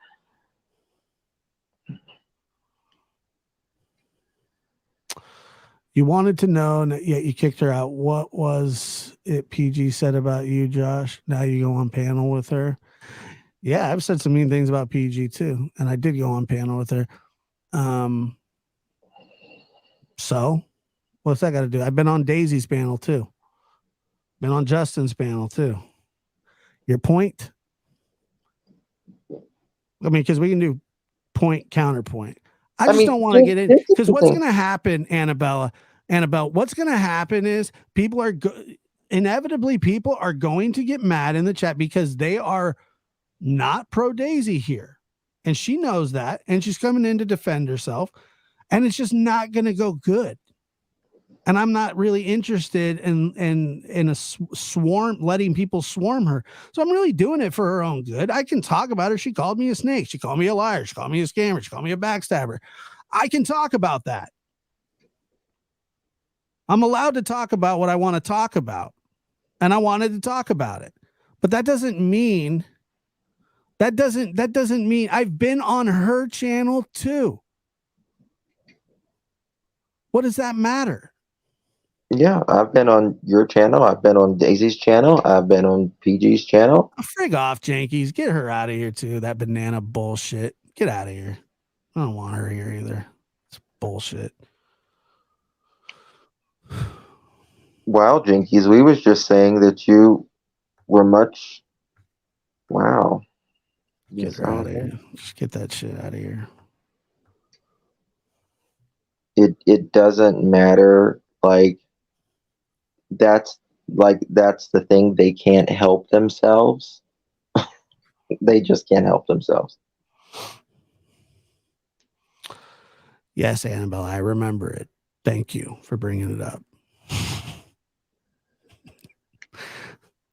you wanted to know, and yet you kicked her out. What was it PG said about you, Josh? Now you go on panel with her. Yeah, I've said some mean things about PG too, and I did go on panel with her. So what's that got to do? I've been on Daisy's panel too. Been on Justin's panel too. Your point? I mean, because we can do point counterpoint. I just don't want to get in because what's going to happen, Annabella, what's going to happen is inevitably people are going to get mad in the chat because they are not pro Daisy here. And she knows that. And she's coming in to defend herself. And it's just not going to go good. And I'm not really interested in a swarm, letting people swarm her. So I'm really doing it for her own good. I can talk about her. She called me a snake. She called me a liar. She called me a scammer. She called me a backstabber. I can talk about that. I'm allowed to talk about what I want to talk about. And I wanted to talk about it. But that doesn't mean I've been on her channel too. What does that matter? Yeah, I've been on your channel. I've been on Daisy's channel. I've been on PG's channel. Frig off, Jankies. Get her out of here, too. That banana bullshit. Get out of here. I don't want her here either. It's bullshit. Wow, Jinkies, we was just saying that you were much... Wow. Get her out of here. Just get that shit out of here. It doesn't matter. That's the thing. They can't help themselves. They just can't help themselves. Yes, Annabelle, I remember it. Thank you for bringing it up.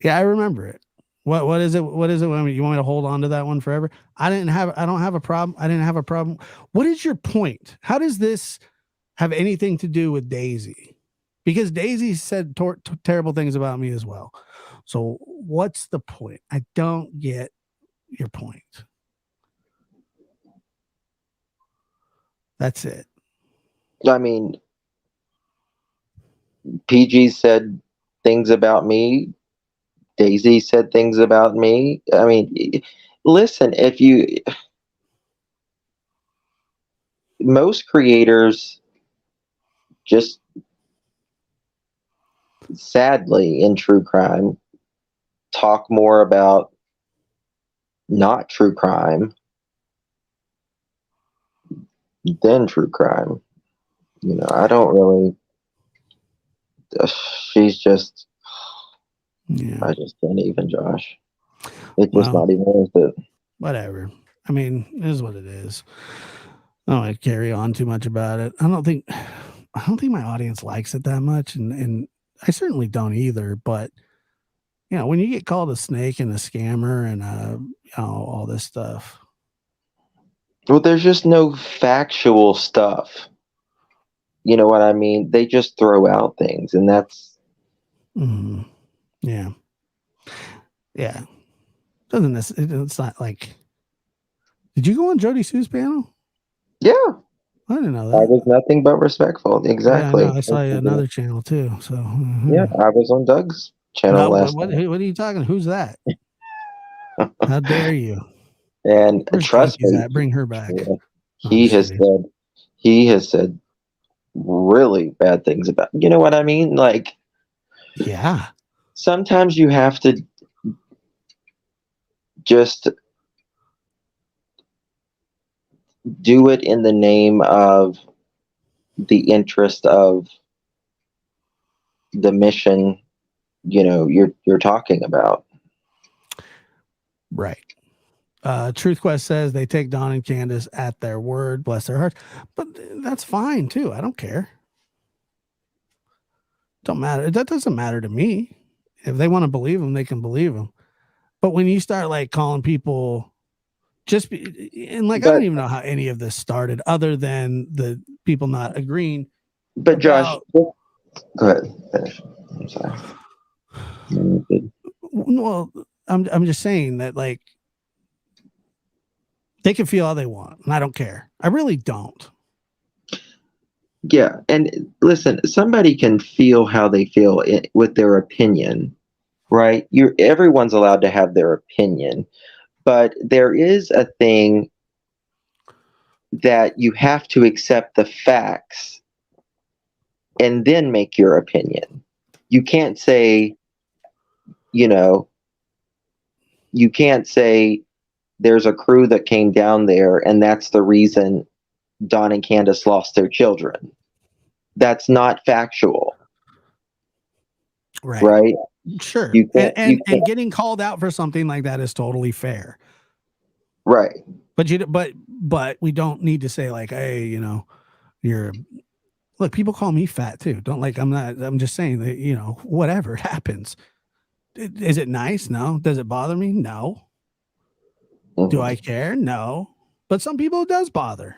Yeah, I remember it. What is it? What is it? You want me to hold on to that one forever? I don't have a problem. I didn't have a problem. What is your point? How does this have anything to do with Daisy? Because Daisy said terrible things about me as well. So what's the point? I don't get your point. That's it. I mean, PG said things about me. Daisy said things about me. I mean, listen, most creators just, sadly, in true crime, talk more about not true crime than true crime. I don't really... she's just... Yeah. I just can't even, Josh. It's just not even worth it. Whatever. I mean, it is what it is. I don't want to carry on too much about it. I don't think my audience likes it that much, and I certainly don't either. But when you get called a snake and a scammer and all this stuff. Well, there's just no factual stuff. You know what I mean? They just throw out things, and that's... Mm-hmm. Yeah. Yeah. It's not like... Did you go on Jody Sue's panel? Yeah. I didn't know that. I was nothing but respectful. Exactly. Yeah, I saw you another channel too. So yeah, I was on Doug's channel last night. What are you talking? Who's that? How dare you? And Where's trust Junkies me, at? Bring her back. No, I'm he just has kidding. said he has said really bad things about. You know what I mean? Like Yeah. sometimes you have to just do it in the name of the interest of the mission. You know, you're talking about. Right. Truth Quest says they take Don and Candace at their word, bless their hearts. But that's fine too. I don't care. Don't matter. That doesn't matter to me. If they want to believe them, they can believe them. But when you start like calling people and like, I don't But even know how any of this started other than the people not agreeing Josh, about, go ahead, finish. I'm sorry. well, I'm just saying that like they can feel how they want and I don't care. I really don't. Yeah, and listen, somebody can feel how they feel with their opinion, right? Everyone's allowed to have their opinion, but there is a thing that you have to accept the facts and then make your opinion. You can't say, you know, you can't say there's a crew that came down there and that's the reason Don and Candace lost their children. That's not factual, Right. right? Sure. You can't, And getting called out for something like that is totally fair. right. But we don't need to say like, hey, look, people call me fat too. Don't like, I'm just saying that, whatever it happens. Is it nice? No. Does it bother me? No. Mhm. Do I care? No. But some people it does bother.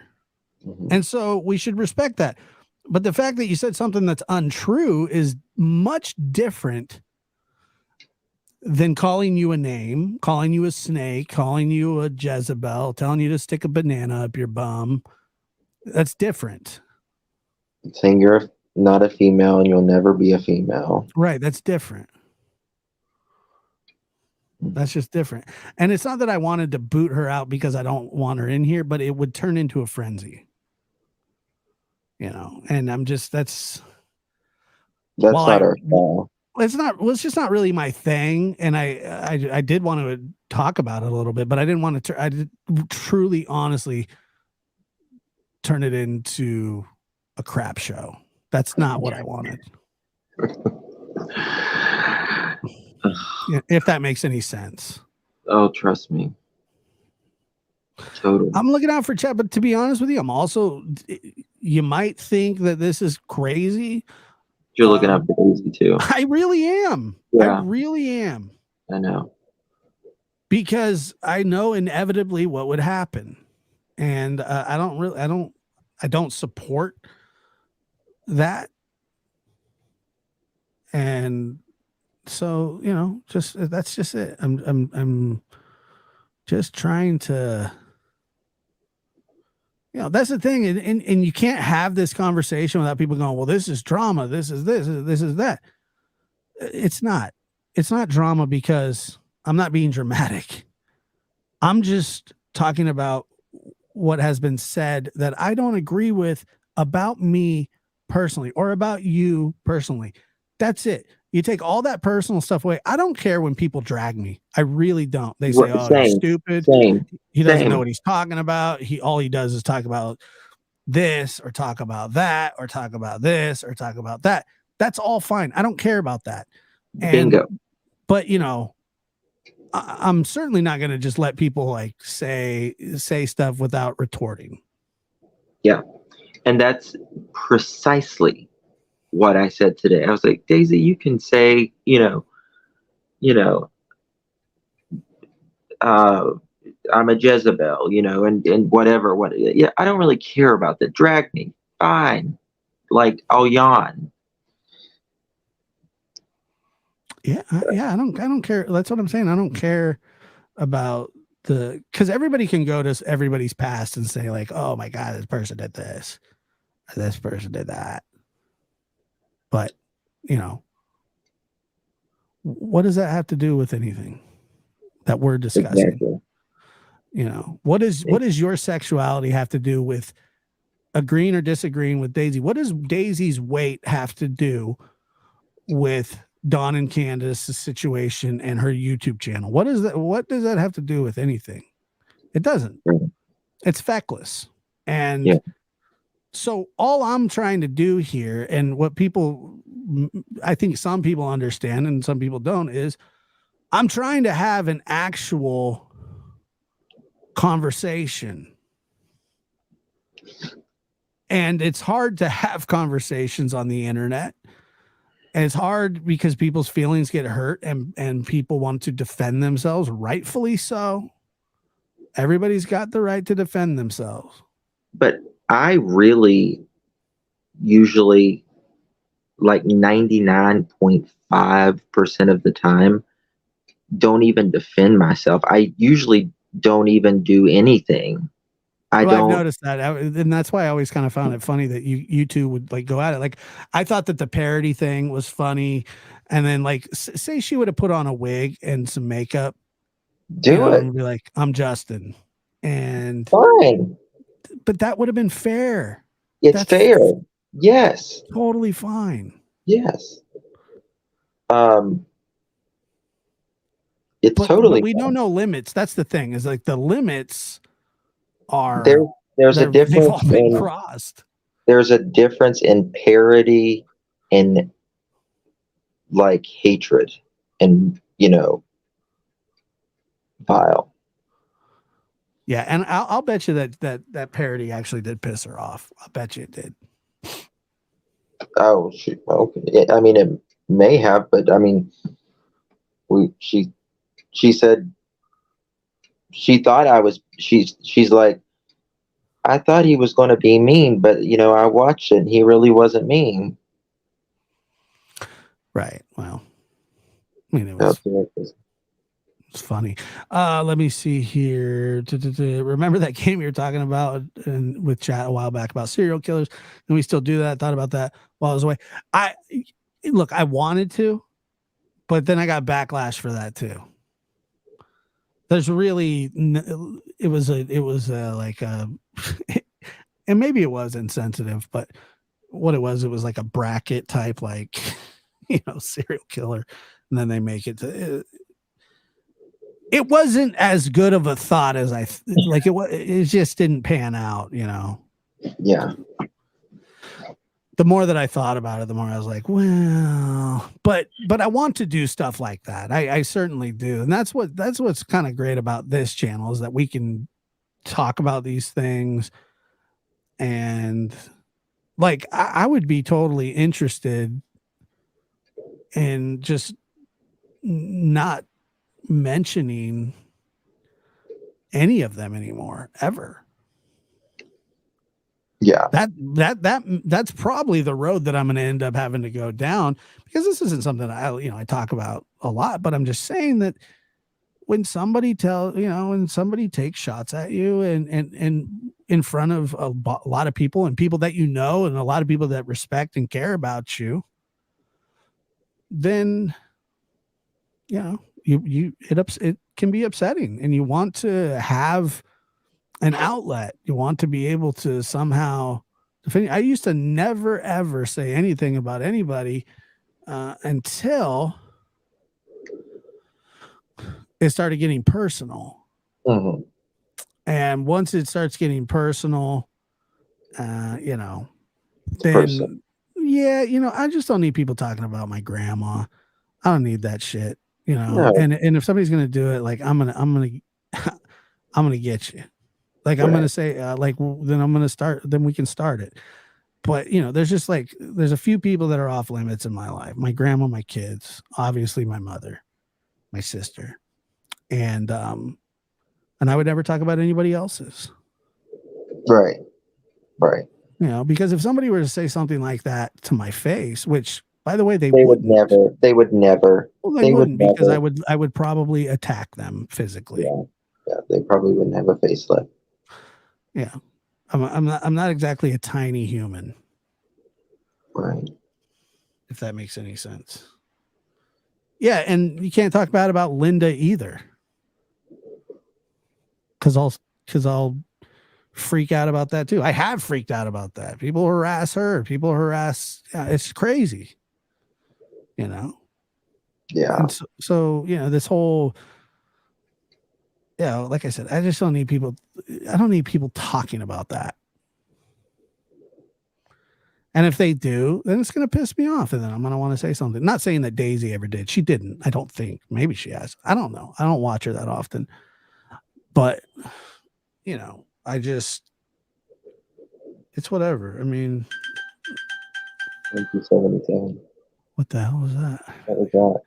Mhm. And so we should respect that. But the fact that you said something that's untrue is much different than calling you a name, calling you a snake, calling you a Jezebel, telling you to stick a banana up your bum. That's different. Saying you're not a female and you'll never be a female. Right. That's different. That's just different. And it's not that I wanted to boot her out because I don't want her in here, but it would turn into a frenzy. And I'm just, that's That's not our style. it's just not really my thing. And I did want to talk about it a little bit, but I didn't want to, I did truly, honestly turn it into a crap show. That's not what I wanted. If that makes any sense. Oh, trust me. Totally. I'm looking out for chat, but to be honest with you, I'm also, you might think that this is crazy. You're looking out for Daisy too. I really am. Yeah. I really am. I know. Because I know inevitably what would happen. And I don't support that. And so, that's just it. I'm just trying to, that's the thing. And you can't have this conversation without people going, well, this is drama. This is that. It's not drama because I'm not being dramatic. I'm just talking about what has been said that I don't agree with about me personally or about you personally. That's it. You take all that personal stuff away. I don't care when people drag me. I really don't. They say, "Oh, you're stupid. He doesn't know what he's talking about. All he does is talk about this or talk about that or talk about this or talk about that." That's all fine. I don't care about that. Bingo. But I'm certainly not going to just let people like say stuff without retorting. Yeah. And that's precisely what I said today. I was like, Daisy, you can say, I'm a Jezebel, and whatever. Yeah, I don't really care about that. Drag me. Fine. Like, I'll yawn. Yeah. I don't care. That's what I'm saying. I don't care about because everybody can go to everybody's past and say like, oh my God, this person did this person did that. But what does that have to do with anything? that we're discussing. Exactly. You know, what does your sexuality have to do with agreeing or disagreeing with Daisy? What does Daisy's weight have to do with Dawn and Candace's situation and her YouTube channel? What does that have to do with anything? It doesn't. Right. It's feckless. And Yeah. so all I'm trying to do here, and what people, I think some people understand and some people don't, is I'm trying to have an actual conversation. And it's hard to have conversations on the internet. And it's hard because people's feelings get hurt and people want to defend themselves, rightfully so. Everybody's got the right to defend themselves. But I really usually, like 99.5% of the time, don't even defend myself. I usually don't even do anything. I've noticed that, and that's why I always kind of found it funny that you two would like go at it. Like, I thought that the parody thing was funny, and then like say she would have put on a wig and some makeup, do it. and be like, "I'm Justin," and Fine. But that would have been fair. That's fair. Yes. Totally fine. Yes. It's totally. But we know no limits. That's the thing. Is like the limits are there's a difference. They've all been crossed. There's a difference in parody and like hatred and vile. Yeah, and I'll bet you that parody actually did piss her off. I bet you it did. Oh, okay. I mean, it may have, but I mean, she said she thought I was. She's like, I thought he was going to be mean, but I watched it and he really wasn't mean. Right. Well, I mean, it's funny. Let me see here. Remember that game you were talking about with chat a while back about serial killers? And we still do that. Thought about that while I was away. I wanted to, but then I got backlash for that too. There's really, it was like a, and maybe it was insensitive, but what it was like a bracket type, like, serial killer. And then they make it to, it wasn't as good of a thought as it just didn't pan out, Yeah. The more that I thought about it, the more I was like, well, but I want to do stuff like that. I certainly do. And that's what's kind of great about this channel is that we can talk about these things. And like, I would be totally interested in just not mentioning any of them anymore, ever. Yeah. That's probably the road that I'm going to end up having to go down, because this isn't something I talk about a lot, but I'm just saying that when somebody when somebody takes shots at you and in front of a lot of people and people that and a lot of people that respect and care about you, then it can be upsetting, and you want to have an outlet. You want to be able to somehow defend. I used to never ever say anything about anybody until it started getting personal. Mm-hmm. And once it starts getting personal, then I just don't need people talking about my grandma. I don't need that shit, No. And if somebody's gonna do it, like I'm gonna get you. Like, I'm going to say, then I'm going to start, then we can start it. But, there's a few people that are off limits in my life. My grandma, my kids, obviously my mother, my sister. And I would never talk about anybody else's. Right. Because if somebody were to say something like that to my face, which, by the way, they would never. Well, they wouldn't, because I would probably attack them physically. Yeah, they probably wouldn't have a facelift. Yeah, I'm not exactly a tiny human, right? If that makes any sense. Yeah, and you can't talk bad about Linda either. I'll freak out about that too. I have freaked out about that. People harass her. People harass. Yeah, it's crazy. You know. Yeah. And so this whole. Like I said, I just don't need people. I don't need people talking about that. And if they do, then it's going to piss me off. And then I'm going to want to say something. Not saying that Daisy ever did. She didn't. I don't think. Maybe she has. I don't know. I don't watch her that often. But, it's whatever. I mean, Thank you so many times. what the hell was that? What was that?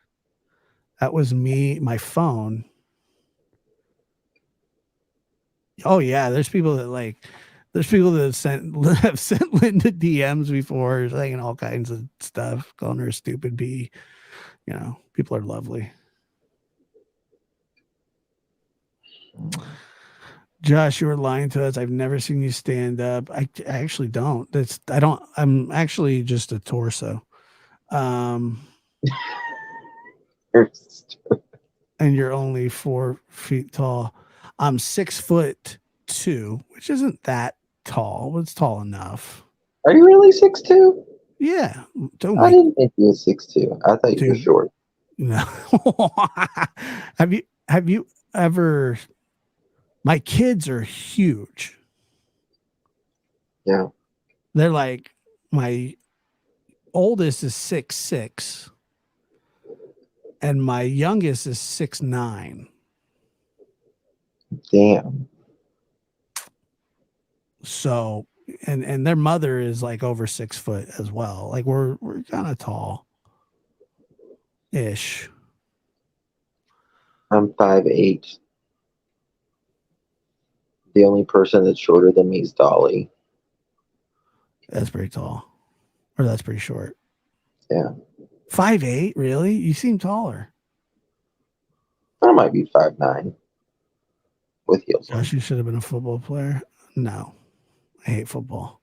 That was me, my phone. Oh, yeah. There's people that have sent Linda DMs before, saying all kinds of stuff, calling her a stupid bee. People are lovely. Josh, you were lying to us. I've never seen you stand up. I actually don't. I'm actually just a torso. And you're only 4 feet tall. I'm 6'2", which isn't that tall, but it's tall enough. Are you really 6'2"? Yeah. I didn't think you were 6'2". I thought you were short. No. Have you ever? My kids are huge. Yeah. They're like, my oldest is 6'6", and my youngest is 6'9". Damn. So, and their mother is like over 6 foot as well. Like we're kind of tall ish. I'm 5'8". The only person that's shorter than me is Dolly. That's pretty tall, or that's pretty short. Yeah. 5'8", really? You seem taller. I might be 5'9". With heels on. Gosh, you should have been a football player. No, I hate football.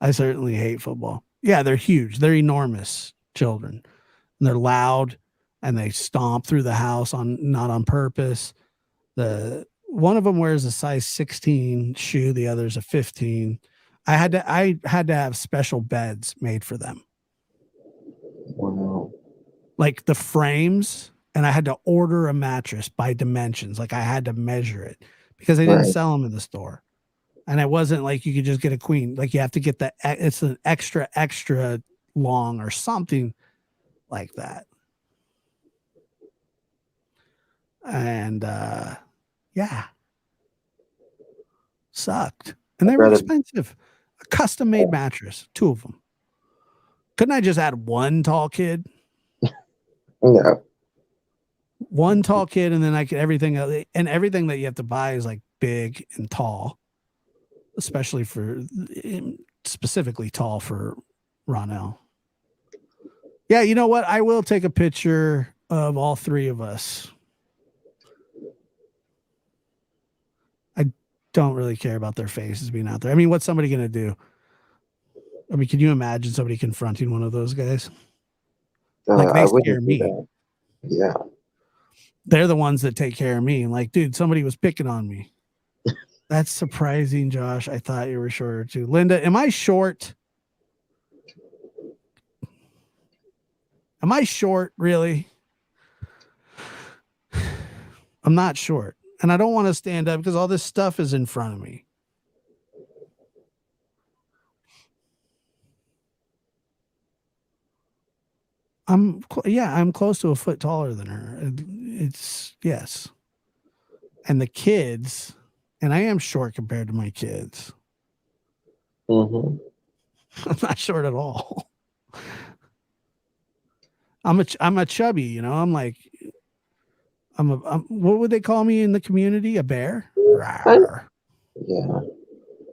I certainly hate football. Yeah, they're huge. They're enormous children. And they're loud, and they stomp through the house not on purpose. One of them wears a size 16 shoe. The other's a 15. I had to have special beds made for them. Wow. Like the frames, and I had to order a mattress by dimensions. Like I had to measure it because they didn't sell them in the store. And it wasn't like you could just get a queen. Like you have to get it's an extra long or something like that. And yeah, sucked. And they were expensive. A custom made mattress, 2 of them. Couldn't I just add one tall kid? No. One tall kid, and then I could everything that you have to buy is like big and tall, specifically tall for Ronell. Yeah, you know what? I will take a picture of all 3 of us. I don't really care about their faces being out there. I mean, what's somebody going to do? I mean, can you imagine somebody confronting one of those guys? Like they scare me. That. Yeah. They're the ones that take care of me. Like, dude, somebody was picking on me. That's surprising, Josh. I thought you were shorter too. Linda, am I short? Am I short, really? I'm not short. And I don't want to stand up because all this stuff is in front of me. I'm close to a foot taller than her. It's yes. And the kids, and I am short compared to my kids. Mm-hmm. I'm not short at all. I'm a chubby, I'm like, I'm what would they call me in the community? A bear? Rawr.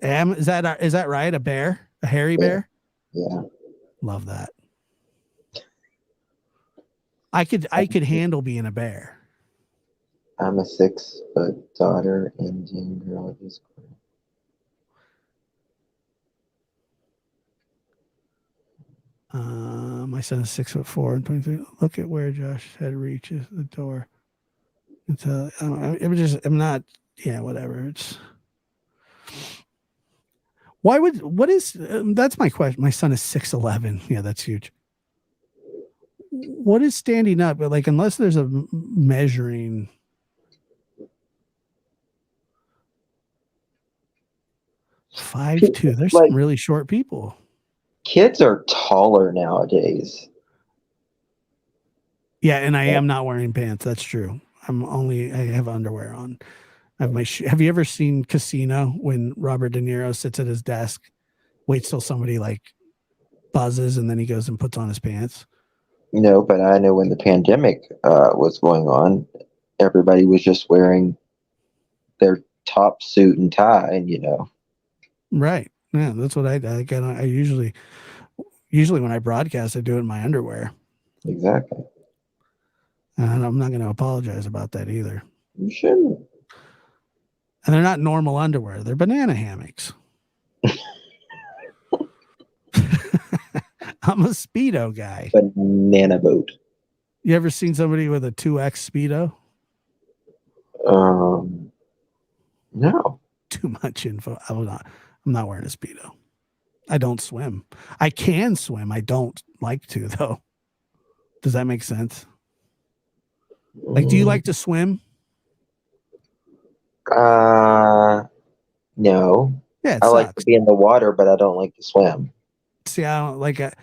Yeah. Is that right? A bear? A hairy bear? Yeah. Love that. I could handle being a bear. I'm a 6-foot daughter Indian girl who's my son is 6'4" and 23. Look at where Josh's head reaches the door. So it was just, I'm not, yeah, whatever. It's what is, that's my question. My son is 6'11". Yeah, that's huge. What is standing up? Like, unless there's a measuring. 5'2". There's Like, some really short people. kids are taller nowadays. Yeah, and I am not wearing pants. That's true. I have underwear on. I have my have you ever seen Casino when Robert De Niro sits at his desk, waits till somebody like buzzes, and then he goes and puts on his pants? No, but I know when the pandemic was going on, everybody was just wearing their top suit and tie, and Right. Yeah, that's what I get. I usually when I broadcast, I do it in my underwear, exactly. and I'm not going to apologize about that either. You shouldn't. And they're not normal underwear; they're banana hammocks. I'm a Speedo guy. Banana boat. You ever seen somebody with a 2X Speedo? No. Too much info. I'm not wearing a Speedo. I don't swim. I can swim. I don't like to, though. Does that make sense? Like, do you like to swim? No. Yeah, it I like to sucks. be in the water, but I don't like to swim. See, I don't like it.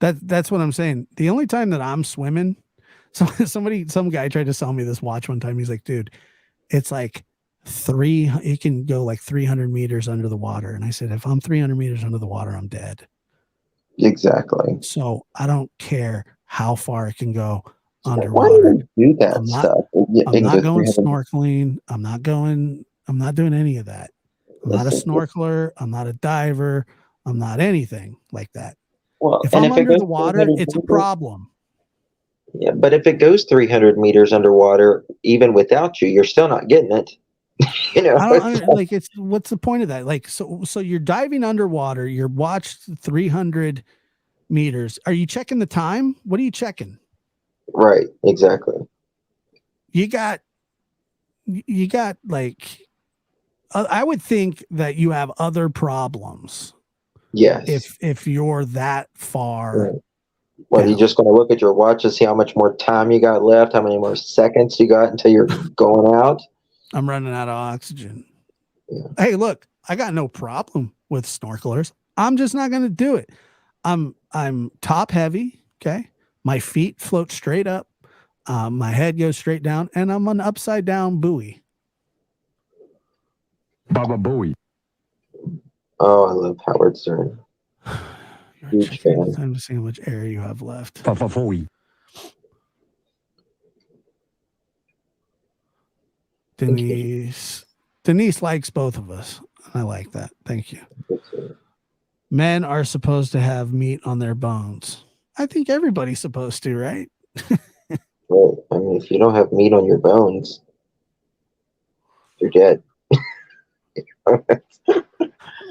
That's what I'm saying. The only time that I'm swimming, some guy tried to sell me this watch one time. He's like, dude, it's like it can go like 300 meters under the water. And I said, if I'm 300 meters under the water, I'm dead. Exactly. So I don't care how far it can go Why underwater. do you do that I'm not- stuff? I'm not going snorkeling. I'm not doing any of that. I'm not a snorkeler. I'm not a diver. I'm not anything like that. Well, If and I'm if it under goes the water, 300 it's a meters- problem. Yeah, but if it goes 300 meters underwater, even without you, you're still not getting it. I don't like it's what's the point of that? Like, so you're diving underwater, you're watched 300 meters. Are you checking the time? What are you checking? Right, exactly. You got like, I would think that you have other problems. Yes. If you're that far. Right. Well, you're just going to look at your watch and see how much more time you got left, how many more seconds you got until you're going out. I'm running out of oxygen. Yeah. Hey, look, I got no problem with snorkelers. I'm just not going to do it. I'm top heavy. Okay. My feet float straight up. My head goes straight down, and I'm an upside down buoy. Baba Booey. Oh, I love Howard Stern. You're Huge checking fan. the time to see how much air you have left. Baba Booey. Denise likes both of us. I like that. Thank you. Okay. Men are supposed to have meat on their bones. I think everybody's supposed to, right? Right. I mean, if you don't have meat on your bones, you're dead.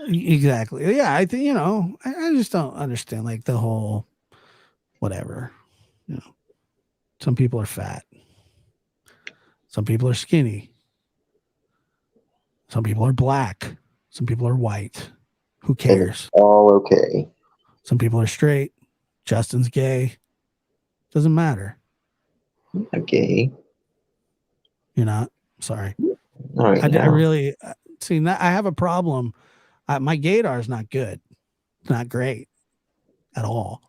Exactly. Yeah, I think, I just don't understand like the whole whatever. Some people are fat. Some people are skinny. Some people are black. Some people are white. Who cares? All okay. Some people are straight. Justin's gay. Doesn't matter. I'm gay. You're not. Sorry. All right. I really see that I have a problem. My gaydar is not good. It's not great at all.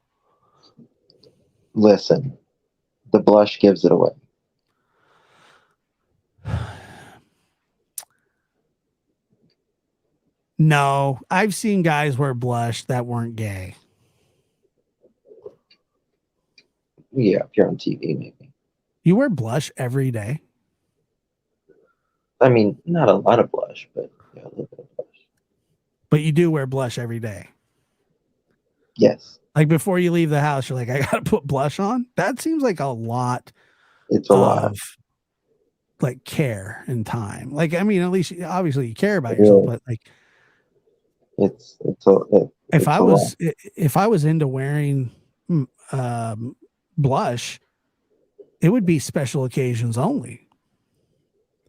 Listen, the blush gives it away. No, I've seen guys wear blush that weren't gay. Yeah, if you're on TV, maybe. You wear blush every day? I mean, not a lot of blush, but yeah, a little bit of blush. But you do wear blush every day. Yes. Like before you leave the house, you're like, I gotta put blush on. That seems like a lot. It's a lot. Like care and time. Like, I mean, at least obviously you care about yourself, but like if I was into wearing blush, it would be special occasions only.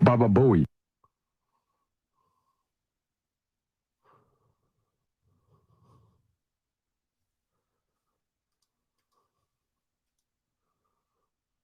Baba Booey.